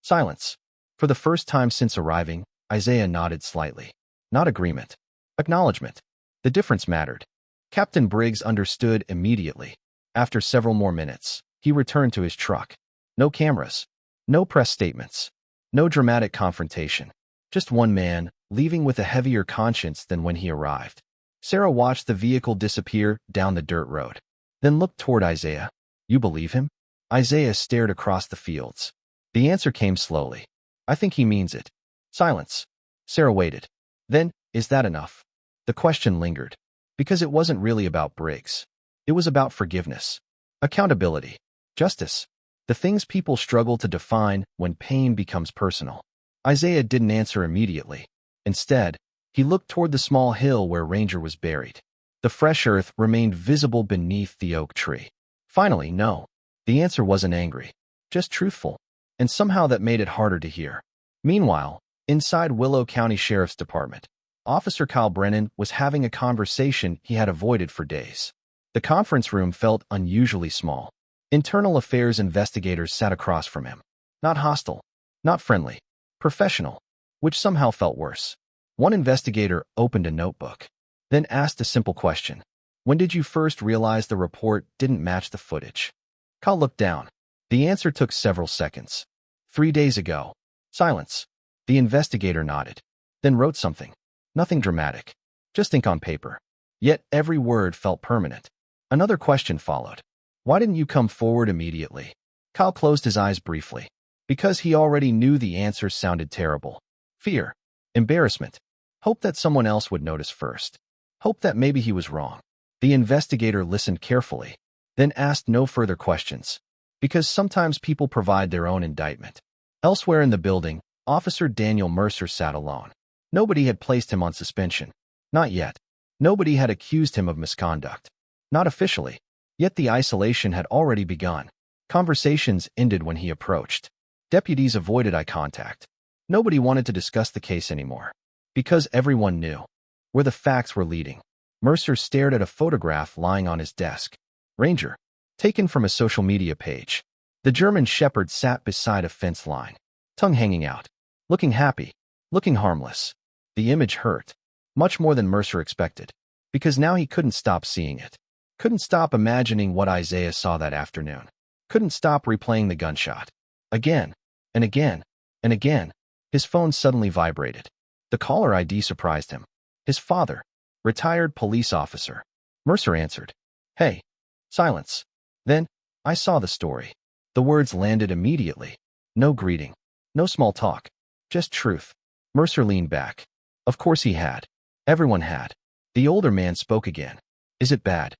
Silence. For the first time since arriving, Isaiah nodded slightly. Not agreement. Acknowledgement. The difference mattered. Captain Briggs understood immediately. After several more minutes, he returned to his truck. No cameras. No press statements. No dramatic confrontation. Just one man, leaving with a heavier conscience than when he arrived. Sarah watched the vehicle disappear down the dirt road, then looked toward Isaiah. You believe him? Isaiah stared across the fields. The answer came slowly. I think he means it. Silence. Sarah waited. Then, is that enough? The question lingered. Because it wasn't really about Briggs. It was about forgiveness. Accountability. Justice. The things people struggle to define when pain becomes personal. Isaiah didn't answer immediately. Instead, he looked toward the small hill where Ranger was buried. The fresh earth remained visible beneath the oak tree. Finally, no. The answer wasn't angry, just truthful. And somehow that made it harder to hear. Meanwhile, inside Willow County Sheriff's Department, Officer Kyle Brennan was having a conversation he had avoided for days. The conference room felt unusually small. Internal Affairs investigators sat across from him. Not hostile, not friendly, professional, which somehow felt worse. One investigator opened a notebook, then asked a simple question. When did you first realize the report didn't match the footage? Kyle looked down. The answer took several seconds. 3 days ago. Silence. The investigator nodded, then wrote something. Nothing dramatic, just ink on paper. Yet every word felt permanent. Another question followed. Why didn't you come forward immediately? Kyle closed his eyes briefly. Because he already knew the answer sounded terrible. Fear. Embarrassment. Hope that someone else would notice first. Hope that maybe he was wrong. The investigator listened carefully, then asked no further questions. Because sometimes people provide their own indictment. Elsewhere in the building, Officer Daniel Mercer sat alone. Nobody had placed him on suspension. Not yet. Nobody had accused him of misconduct. Not officially. Yet the isolation had already begun. Conversations ended when he approached. Deputies avoided eye contact. Nobody wanted to discuss the case anymore. Because everyone knew where the facts were leading. Mercer stared at a photograph lying on his desk. Ranger. Taken from a social media page. The German Shepherd sat beside a fence line, tongue hanging out, looking happy, looking harmless. The image hurt, much more than Mercer expected, because now he couldn't stop seeing it. Couldn't stop imagining what Isaiah saw that afternoon. Couldn't stop replaying the gunshot. Again, and again, and again. His phone suddenly vibrated. The caller ID surprised him. His father, retired police officer. Mercer answered. Hey. Silence. Then, I saw the story. The words landed immediately. No greeting. No small talk. Just truth. Mercer leaned back. Of course he had. Everyone had. The older man spoke again. Is it bad?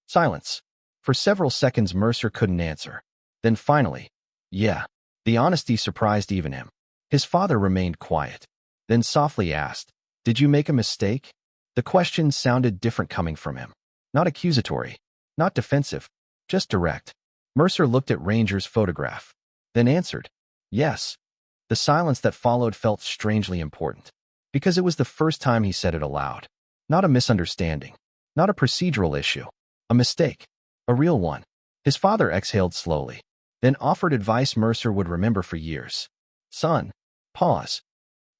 Silence. For several seconds Mercer couldn't answer. Then finally, yeah. The honesty surprised even him. His father remained quiet. Then softly asked, did you make a mistake? The question sounded different coming from him. Not accusatory. Not defensive. Just direct. Mercer looked at Ranger's photograph, then answered, yes. The silence that followed felt strangely important, because it was the first time he said it aloud. Not a misunderstanding. Not a procedural issue. A mistake. A real one. His father exhaled slowly, then offered advice Mercer would remember for years. Son. Pause.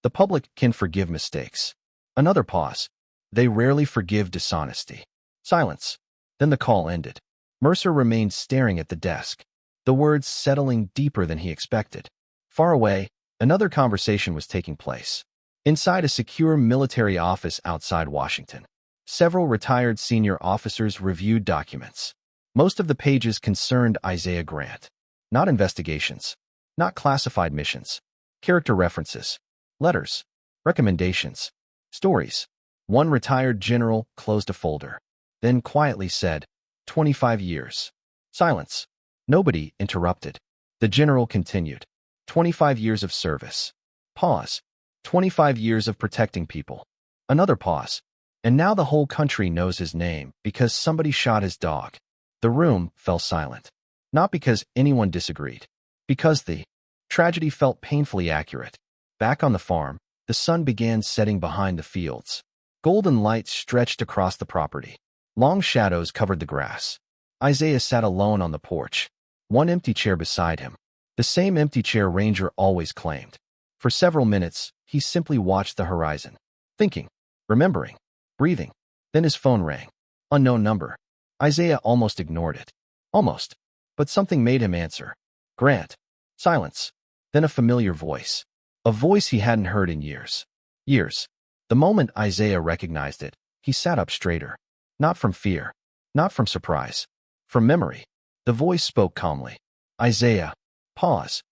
The public can forgive mistakes. Another pause. They rarely forgive dishonesty. Silence. Then the call ended. Mercer remained staring at the desk, the words settling deeper than he expected. Far away, another conversation was taking place. Inside a secure military office outside Washington, several retired senior officers reviewed documents. Most of the pages concerned Isaiah Grant. Not investigations. Not classified missions. Character references. Letters. Recommendations. Stories. One retired general closed a folder, then quietly said, 25 years. Silence. Nobody interrupted. The general continued. 25 years of service. Pause. 25 years of protecting people. Another pause. And now the whole country knows his name because somebody shot his dog. The room fell silent. Not because anyone disagreed. Because the tragedy felt painfully accurate. Back on the farm, the sun began setting behind the fields. Golden light stretched across the property. Long shadows covered the grass. Isaiah sat alone on the porch. One empty chair beside him. The same empty chair Ranger always claimed. For several minutes, he simply watched the horizon. Thinking. Remembering. Breathing. Then his phone rang. Unknown number. Isaiah almost ignored it. Almost. But something made him answer. Grant. Silence. Then a familiar voice. A voice he hadn't heard in years. Years. The moment Isaiah recognized it, he sat up straighter. Not from fear. Not from surprise. From memory. The voice spoke calmly. Isaiah. Pause.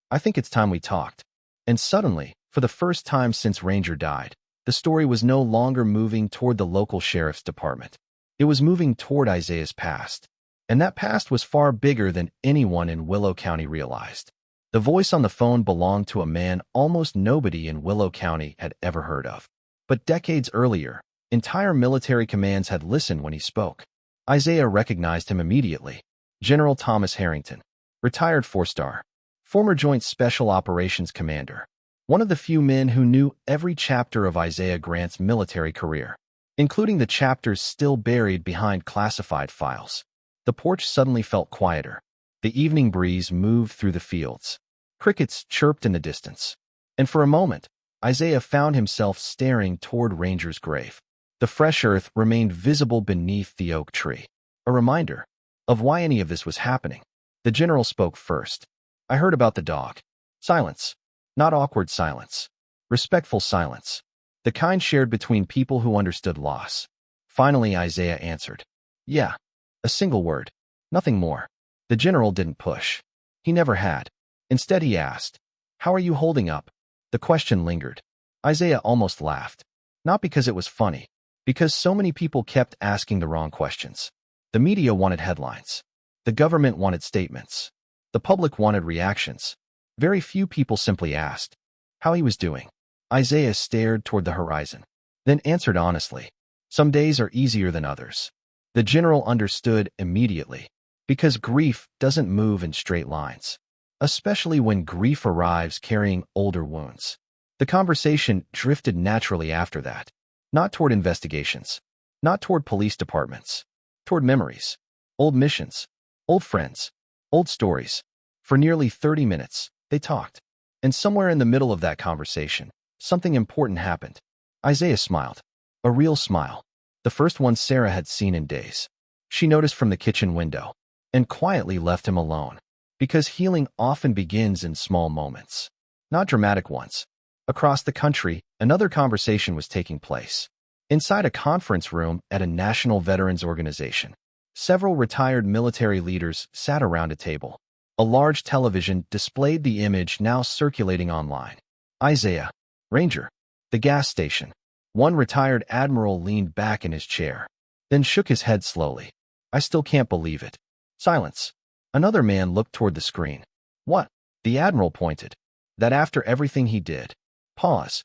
I think it's time we talked. And suddenly, for the first time since Ranger died, the story was no longer moving toward the local sheriff's department. It was moving toward Isaiah's past. And that past was far bigger than anyone in Willow County realized. The voice on the phone belonged to a man almost nobody in Willow County had ever heard of. But decades earlier, entire military commands had listened when he spoke. Isaiah recognized him immediately. General Thomas Harrington, retired 4-star, former Joint Special Operations Commander. One of the few men who knew every chapter of Isaiah Grant's military career, including the chapters still buried behind classified files. The porch suddenly felt quieter. The evening breeze moved through the fields. Crickets chirped in the distance. And for a moment, Isaiah found himself staring toward Ranger's grave. The fresh earth remained visible beneath the oak tree. A reminder of why any of this was happening. The general spoke first. I heard about the dog. Silence. Not awkward silence. Respectful silence. The kind shared between people who understood loss. Finally, Isaiah answered. Yeah. A single word. Nothing more. The general didn't push. He never had. Instead, he asked, How are you holding up? The question lingered. Isaiah almost laughed. Not because it was funny. Because so many people kept asking the wrong questions. The media wanted headlines. The government wanted statements. The public wanted reactions. Very few people simply asked how he was doing. Isaiah stared toward the horizon, then answered honestly. Some days are easier than others. The general understood immediately, because grief doesn't move in straight lines, especially when grief arrives carrying older wounds. The conversation drifted naturally after that, not toward investigations, not toward police departments, toward memories, old missions, old friends, old stories. For nearly 30 minutes, they talked. And somewhere in the middle of that conversation, something important happened. Isaiah smiled. A real smile. The first one Sarah had seen in days. She noticed from the kitchen window and quietly left him alone. Because healing often begins in small moments, not dramatic ones. Across the country, another conversation was taking place. Inside a conference room at a national veterans organization, several retired military leaders sat around a table. A large television displayed the image now circulating online. Isaiah, Ranger, the gas station. One retired admiral leaned back in his chair, then shook his head slowly. I still can't believe it. Silence. Another man looked toward the screen. What? The admiral pointed. That after everything he did. Pause.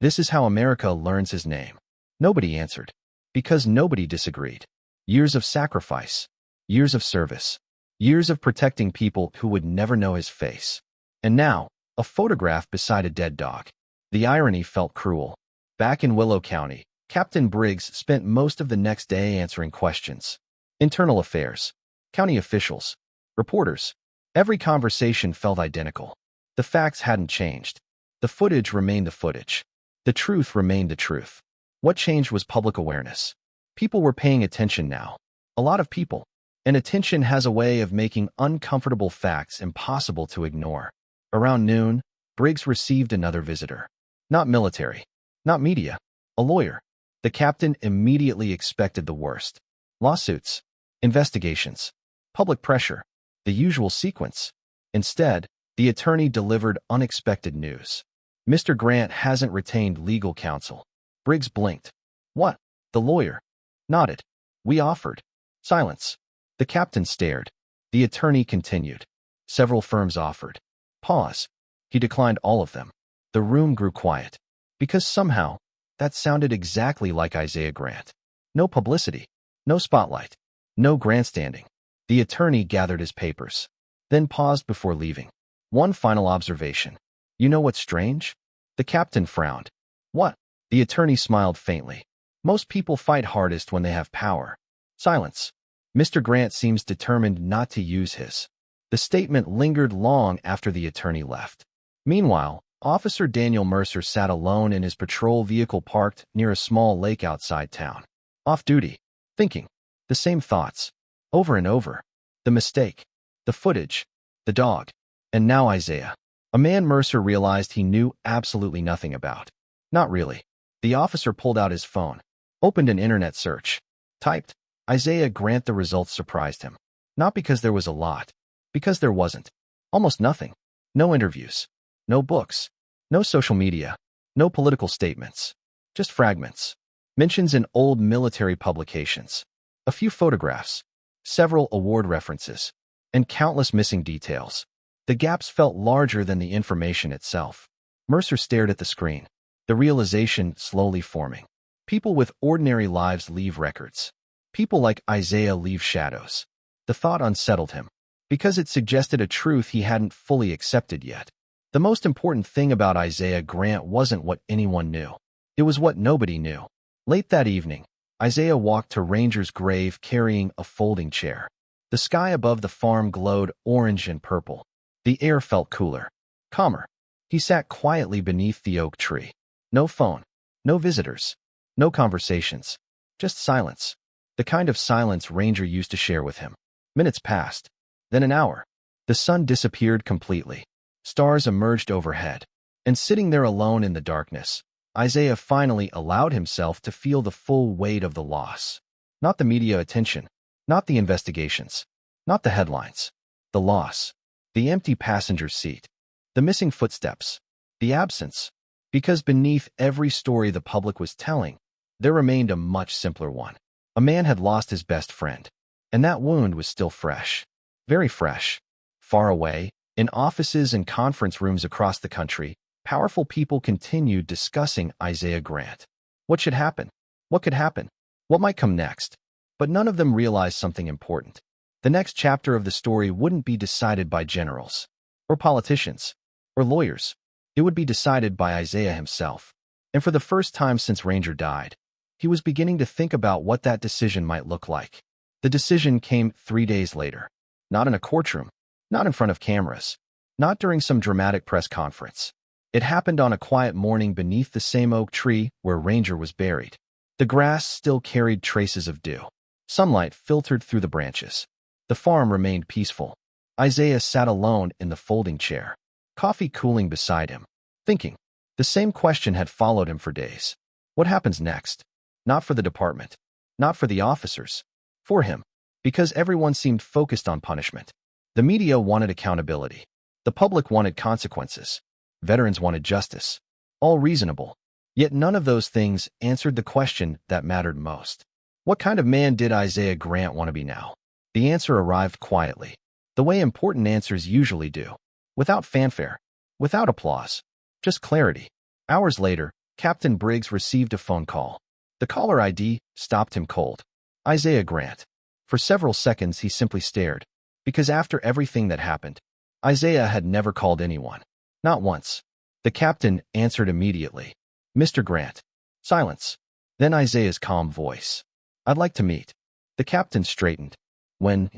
This is how America learns his name. Nobody answered. Because nobody disagreed. Years of sacrifice. Years of service. Years of protecting people who would never know his face. And now, a photograph beside a dead dog. The irony felt cruel. Back in Willow County, Captain Briggs spent most of the next day answering questions. Internal affairs, county officials, reporters. Every conversation felt identical. The facts hadn't changed. The footage remained the footage. The truth remained the truth. What changed was public awareness. People were paying attention now. A lot of people. And attention has a way of making uncomfortable facts impossible to ignore. Around noon, Briggs received another visitor. Not military. Not media. A lawyer. The captain immediately expected the worst. Lawsuits. Investigations. Public pressure. The usual sequence. Instead, the attorney delivered unexpected news. Mr. Grant hasn't retained legal counsel. Briggs blinked. What? The lawyer nodded. We offered. Silence. The captain stared. The attorney continued. Several firms offered. Pause. He declined all of them. The room grew quiet. Because somehow, that sounded exactly like Isaiah Grant. No publicity. No spotlight. No grandstanding. The attorney gathered his papers. Then paused before leaving. One final observation. You know what's strange? The captain frowned. What? The attorney smiled faintly. Most people fight hardest when they have power. Silence. Mr. Grant seems determined not to use his. The statement lingered long after the attorney left. Meanwhile, Officer Daniel Mercer sat alone in his patrol vehicle parked near a small lake outside town. Off duty. Thinking. The same thoughts. Over and over. The mistake. The footage. The dog. And now Isaiah. A man Mercer realized he knew absolutely nothing about. Not really. The officer pulled out his phone. Opened an internet search. Typed. Isaiah Grant. The results surprised him. Not because there was a lot. Because there wasn't. Almost nothing. No interviews. No books. No social media. No political statements. Just fragments. Mentions in old military publications. A few photographs. Several award references. And countless missing details. The gaps felt larger than the information itself. Mercer stared at the screen. The realization slowly forming. People with ordinary lives leave records. People like Isaiah leave shadows. The thought unsettled him. Because it suggested a truth he hadn't fully accepted yet. The most important thing about Isaiah Grant wasn't what anyone knew. It was what nobody knew. Late that evening, Isaiah walked to Ranger's grave carrying a folding chair. The sky above the farm glowed orange and purple. The air felt cooler, calmer. He sat quietly beneath the oak tree. No phone, no visitors, no conversations, just silence. The kind of silence Ranger used to share with him. Minutes passed. Then an hour. The sun disappeared completely. Stars emerged overhead. And sitting there alone in the darkness, Isaiah finally allowed himself to feel the full weight of the loss. Not the media attention. Not the investigations. Not the headlines. The loss. The empty passenger seat. The missing footsteps. The absence. Because beneath every story the public was telling, there remained a much simpler one. A man had lost his best friend. And that wound was still fresh. Very fresh. Far away, in offices and conference rooms across the country, powerful people continued discussing Isaiah Grant. What should happen? What could happen? What might come next? But none of them realized something important. The next chapter of the story wouldn't be decided by generals, or politicians, or lawyers. It would be decided by Isaiah himself. And for the first time since Ranger died, he was beginning to think about what that decision might look like. The decision came 3 days later. Not in a courtroom, not in front of cameras, not during some dramatic press conference. It happened on a quiet morning beneath the same oak tree where Ranger was buried. The grass still carried traces of dew. Sunlight filtered through the branches. The farm remained peaceful. Isaiah sat alone in the folding chair, coffee cooling beside him, thinking. The same question had followed him for days. What happens next? Not for the department, not for the officers, for him. Because everyone seemed focused on punishment. The media wanted accountability. The public wanted consequences. Veterans wanted justice. All reasonable. Yet none of those things answered the question that mattered most. What kind of man did Isaiah Grant want to be now? The answer arrived quietly, the way important answers usually do. Without fanfare. Without applause. Just clarity. Hours later, Captain Briggs received a phone call. The caller ID stopped him cold. Isaiah Grant. For several seconds he simply stared, because after everything that happened, Isaiah had never called anyone. Not once. The captain answered immediately. Mr. Grant. Silence. Then Isaiah's calm voice. I'd like to meet. The captain straightened. When?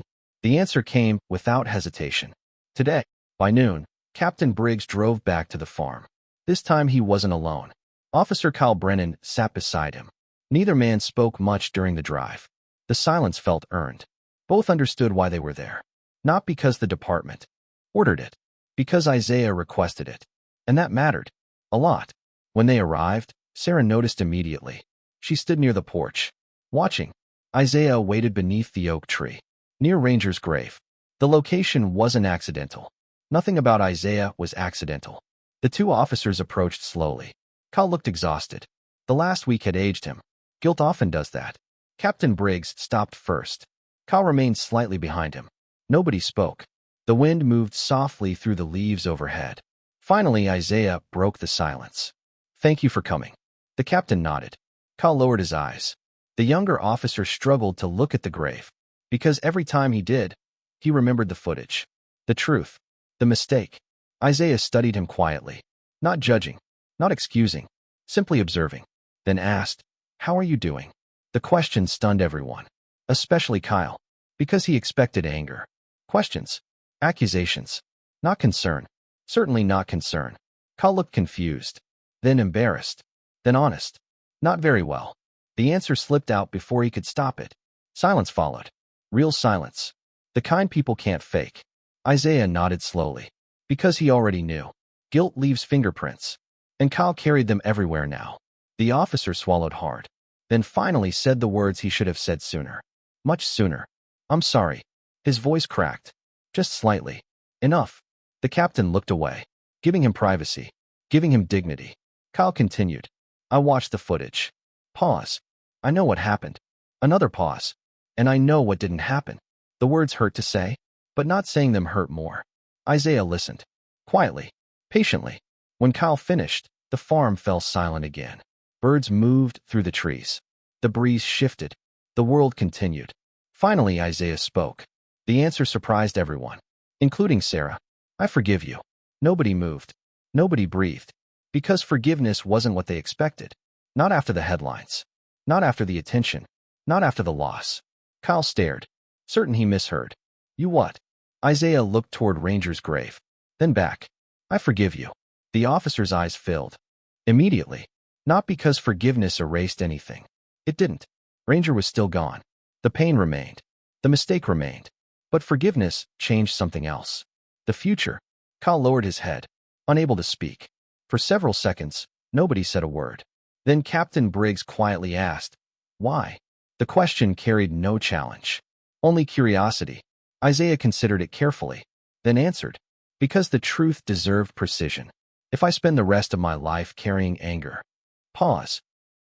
The answer came without hesitation. Today. By noon, Captain Briggs drove back to the farm. This time he wasn't alone. Officer Kyle Brennan sat beside him. Neither man spoke much during the drive. The silence felt earned. Both understood why they were there. Not because the department ordered it, because Isaiah requested it. And that mattered. A lot. When they arrived, Sarah noticed immediately. She stood near the porch, watching. Isaiah waited beneath the oak tree, near Ranger's grave. The location wasn't accidental. Nothing about Isaiah was accidental. The two officers approached slowly. Kyle looked exhausted. The last week had aged him. Guilt often does that. Captain Briggs stopped first. Kyle remained slightly behind him. Nobody spoke. The wind moved softly through the leaves overhead. Finally, Isaiah broke the silence. "Thank you for coming." The captain nodded. Kyle lowered his eyes. The younger officer struggled to look at the grave, because every time he did, he remembered the footage, the truth, the mistake. Isaiah studied him quietly, not judging, not excusing, simply observing, then asked, "How are you doing?" The question stunned everyone, especially Kyle, because he expected anger. Questions, accusations, not concern, certainly not concern. Kyle looked confused, then embarrassed, then honest. "Not very well." The answer slipped out before he could stop it. Silence followed. Real silence. The kind people can't fake. Isaiah nodded slowly, because he already knew. Guilt leaves fingerprints. And Kyle carried them everywhere now. The officer swallowed hard, then finally said the words he should have said sooner. Much sooner. "I'm sorry." His voice cracked. Just slightly. "Enough." The captain looked away, giving him privacy, giving him dignity. Kyle continued. "I watched the footage." Pause. "I know what happened." Another pause. "And I know what didn't happen." The words hurt to say, but not saying them hurt more. Isaiah listened. Quietly. Patiently. When Kyle finished, the farm fell silent again. Birds moved through the trees. The breeze shifted. The world continued. Finally, Isaiah spoke. The answer surprised everyone, including Sarah. "I forgive you." Nobody moved. Nobody breathed. Because forgiveness wasn't what they expected. Not after the headlines. Not after the attention. Not after the loss. Kyle stared, certain he misheard. "You what?" Isaiah looked toward Ranger's grave, then back. "I forgive you." The officer's eyes filled. Immediately. Not because forgiveness erased anything. It didn't. Ranger was still gone. The pain remained. The mistake remained. But forgiveness changed something else. The future. Kyle lowered his head, unable to speak. For several seconds, nobody said a word. Then Captain Briggs quietly asked, "Why?" The question carried no challenge, only curiosity. Isaiah considered it carefully, then answered, "Because the truth deserved precision. If I spend the rest of my life carrying anger." Pause.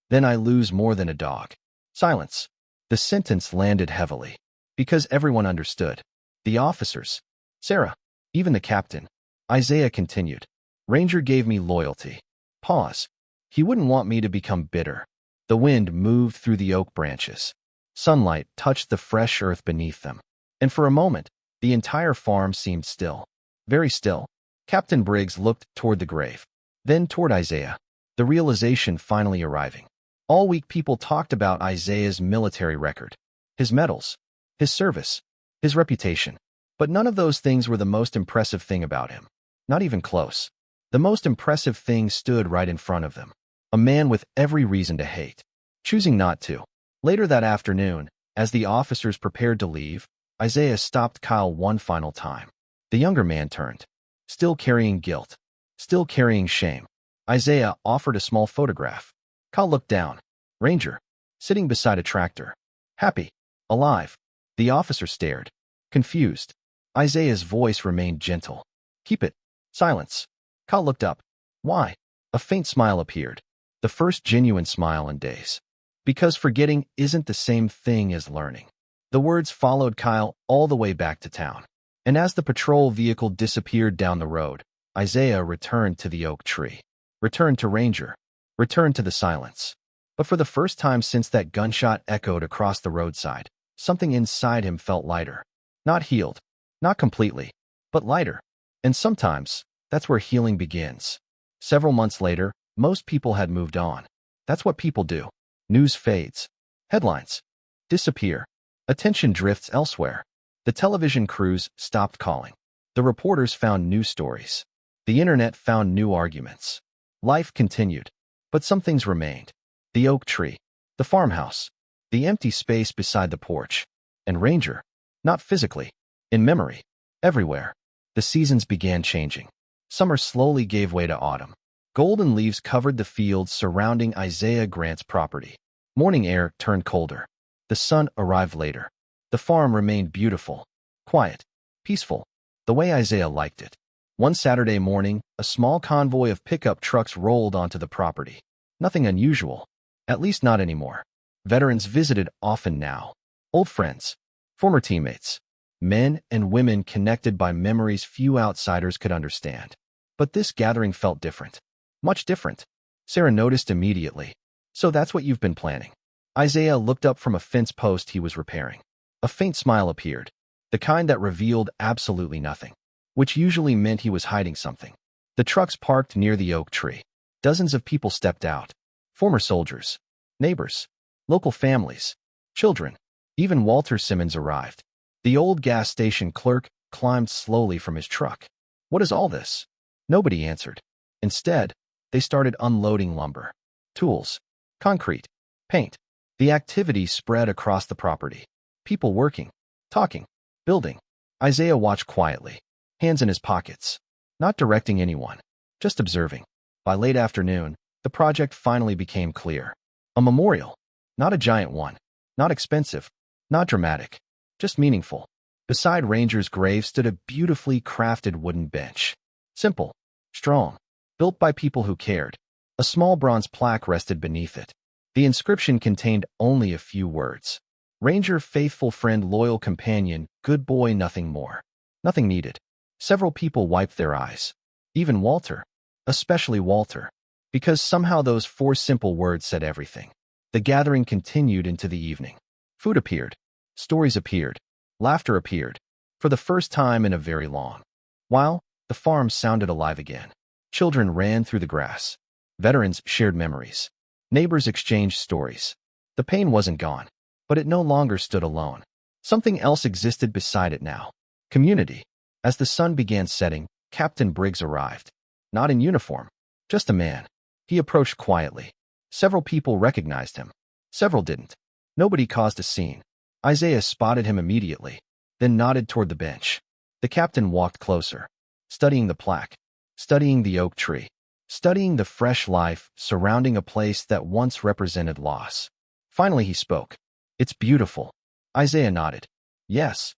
"Then I lose more than a dog." Silence. The sentence landed heavily, because everyone understood. The officers, Sarah, even the captain. Isaiah continued, "Ranger gave me loyalty." Pause. "He wouldn't want me to become bitter." The wind moved through the oak branches. Sunlight touched the fresh earth beneath them. And for a moment, the entire farm seemed still. Very still. Captain Briggs looked toward the grave, then toward Isaiah, the realization finally arriving. All week people talked about Isaiah's military record, his medals, his service, his reputation. But none of those things were the most impressive thing about him. Not even close. The most impressive thing stood right in front of them. A man with every reason to hate, choosing not to. Later that afternoon, as the officers prepared to leave, Isaiah stopped Kyle one final time. The younger man turned, still carrying guilt, still carrying shame. Isaiah offered a small photograph. Kyle looked down. Ranger, sitting beside a tractor. Happy, alive. The officer stared, confused. Isaiah's voice remained gentle. "Keep it." Silence. Kyle looked up. "Why?" A faint smile appeared. The first genuine smile in days. "Because forgetting isn't the same thing as learning." The words followed Kyle all the way back to town. And as the patrol vehicle disappeared down the road, Isaiah returned to the oak tree. Returned to Ranger. Returned to the silence. But for the first time since that gunshot echoed across the roadside, something inside him felt lighter. Not healed. Not completely. But lighter. And sometimes, that's where healing begins. Several months later, most people had moved on. That's what people do. News fades. Headlines disappear. Attention drifts elsewhere. The television crews stopped calling. The reporters found new stories. The internet found new arguments. Life continued. But some things remained. The oak tree. The farmhouse. The empty space beside the porch. And Ranger. Not physically. In memory. Everywhere. The seasons began changing. Summer slowly gave way to autumn. Golden leaves covered the fields surrounding Isaiah Grant's property. Morning air turned colder. The sun arrived later. The farm remained beautiful, quiet, peaceful, the way Isaiah liked it. One Saturday morning, a small convoy of pickup trucks rolled onto the property. Nothing unusual, at least not anymore. Veterans visited often now. Old friends, former teammates. Men and women connected by memories few outsiders could understand. But this gathering felt different. Much different. Sarah noticed immediately. So that's what you've been planning. Isaiah looked up from a fence post he was repairing. A faint smile appeared, the kind that revealed absolutely nothing, which usually meant he was hiding something. The trucks parked near the oak tree. Dozens of people stepped out. Former soldiers, neighbors, local families, children. Even Walter Simmons arrived. The old gas station clerk climbed slowly from his truck. What is all this? Nobody answered. Instead, they started unloading lumber, tools, concrete, paint. The activity spread across the property. People working, talking, building. Isaiah watched quietly, hands in his pockets, not directing anyone, just observing. By late afternoon, the project finally became clear. A memorial, not a giant one, not expensive, not dramatic, just meaningful. Beside Ranger's grave stood a beautifully crafted wooden bench. Simple, strong, built by people who cared. A small bronze plaque rested beneath it. The inscription contained only a few words. Ranger, faithful friend, loyal companion, good boy, nothing more. Nothing needed. Several people wiped their eyes. Even Walter. Especially Walter. Because somehow those 4 simple words said everything. The gathering continued into the evening. Food appeared. Stories appeared. Laughter appeared. For the first time in a very long while, the farm sounded alive again. Children ran through the grass. Veterans shared memories. Neighbors exchanged stories. The pain wasn't gone, but it no longer stood alone. Something else existed beside it now. Community. As the sun began setting, Captain Briggs arrived. Not in uniform, just a man. He approached quietly. Several people recognized him. Several didn't. Nobody caused a scene. Isaiah spotted him immediately, then nodded toward the bench. The captain walked closer, studying the plaque, studying the oak tree, studying the fresh life surrounding a place that once represented loss. Finally he spoke. It's beautiful. Isaiah nodded. Yes.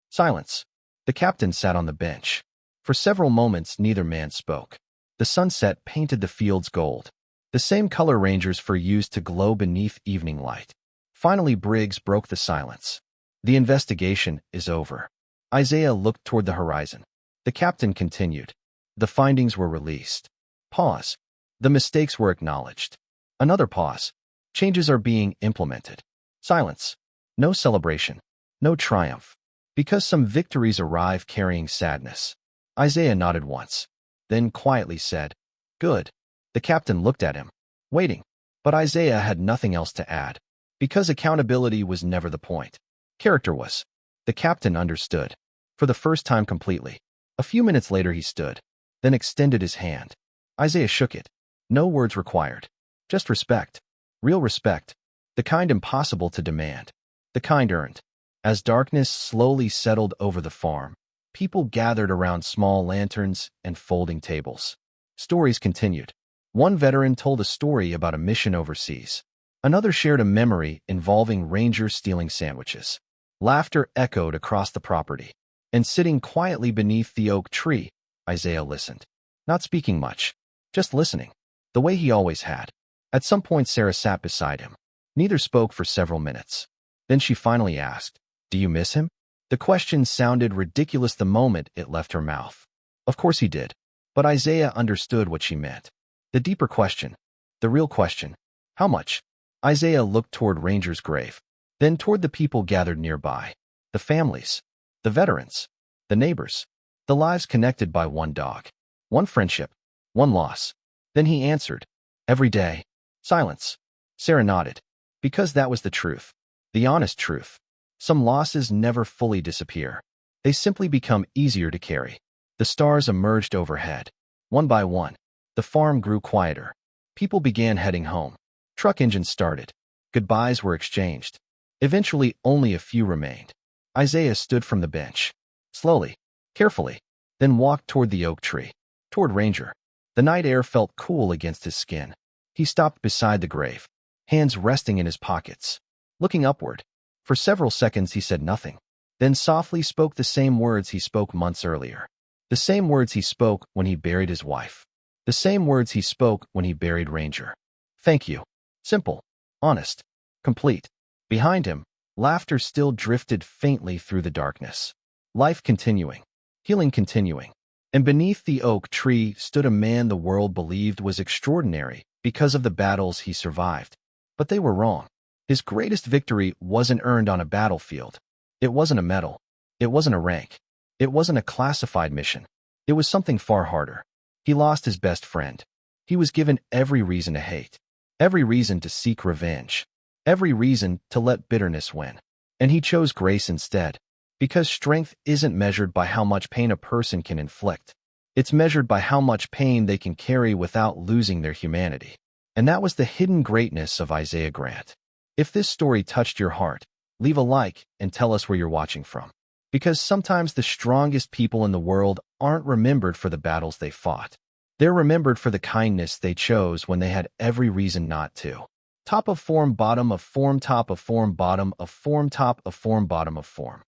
Silence. The captain sat on the bench. For several moments neither man spoke. The sunset painted the fields gold, the same color Ranger's fur used to glow beneath evening light. Finally Briggs broke the silence. The investigation is over. Isaiah looked toward the horizon. The captain continued. The findings were released. Pause. The mistakes were acknowledged. Another pause. Changes are being implemented. Silence. No celebration. No triumph. Because some victories arrive carrying sadness. Isaiah nodded once, then quietly said, Good. The captain looked at him, waiting. But Isaiah had nothing else to add. Because accountability was never the point. Character was. The captain understood. For the first time completely. A few minutes later he stood, then extended his hand. Isaiah shook it. No words required. Just respect. Real respect. The kind impossible to demand. The kind earned. As darkness slowly settled over the farm, people gathered around small lanterns and folding tables. Stories continued. One veteran told a story about a mission overseas. Another shared a memory involving Rangers stealing sandwiches. Laughter echoed across the property. And sitting quietly beneath the oak tree, Isaiah listened. Not speaking much, just listening, the way he always had. At some point Sarah sat beside him. Neither spoke for several minutes. Then she finally asked, Do you miss him? The question sounded ridiculous the moment it left her mouth. Of course he did. But Isaiah understood what she meant. The deeper question, the real question, how much? Isaiah looked toward Ranger's grave, then toward the people gathered nearby. The families, the veterans, the neighbors, the lives connected by one dog, one friendship, one loss. Then he answered, Every day. Silence. Sarah nodded. Because that was the truth. The honest truth. Some losses never fully disappear. They simply become easier to carry. The stars emerged overhead. One by one, the farm grew quieter. People began heading home. Truck engines started. Goodbyes were exchanged. Eventually, only a few remained. Isaiah stood from the bench. Slowly, carefully, then walked toward the oak tree. Toward Ranger. The night air felt cool against his skin. He stopped beside the grave, hands resting in his pockets. Looking upward. For several seconds he said nothing. Then softly spoke the same words he spoke months earlier. The same words he spoke when he buried his wife. The same words he spoke when he buried Ranger. Thank you. Simple. Honest. Complete. Behind him, laughter still drifted faintly through the darkness. life continuing, healing continuing. And beneath the oak tree stood a man the world believed was extraordinary because of the battles he survived. But they were wrong. His greatest victory wasn't earned on a battlefield. It wasn't a medal. It wasn't a rank. It wasn't a classified mission. It was something far harder. He lost his best friend. He was given every reason to hate, every reason to seek revenge, every reason to let bitterness win. And he chose grace instead, because strength isn't measured by how much pain a person can inflict. It's measured by how much pain they can carry without losing their humanity. And that was the hidden greatness of Isaiah Grant. If this story touched your heart, leave a like and tell us where you're watching from. Because sometimes the strongest people in the world aren't remembered for the battles they fought. They're remembered for the kindness they chose when they had every reason not to. Top of form, bottom of form, top of form, bottom of form, top of form, bottom of form.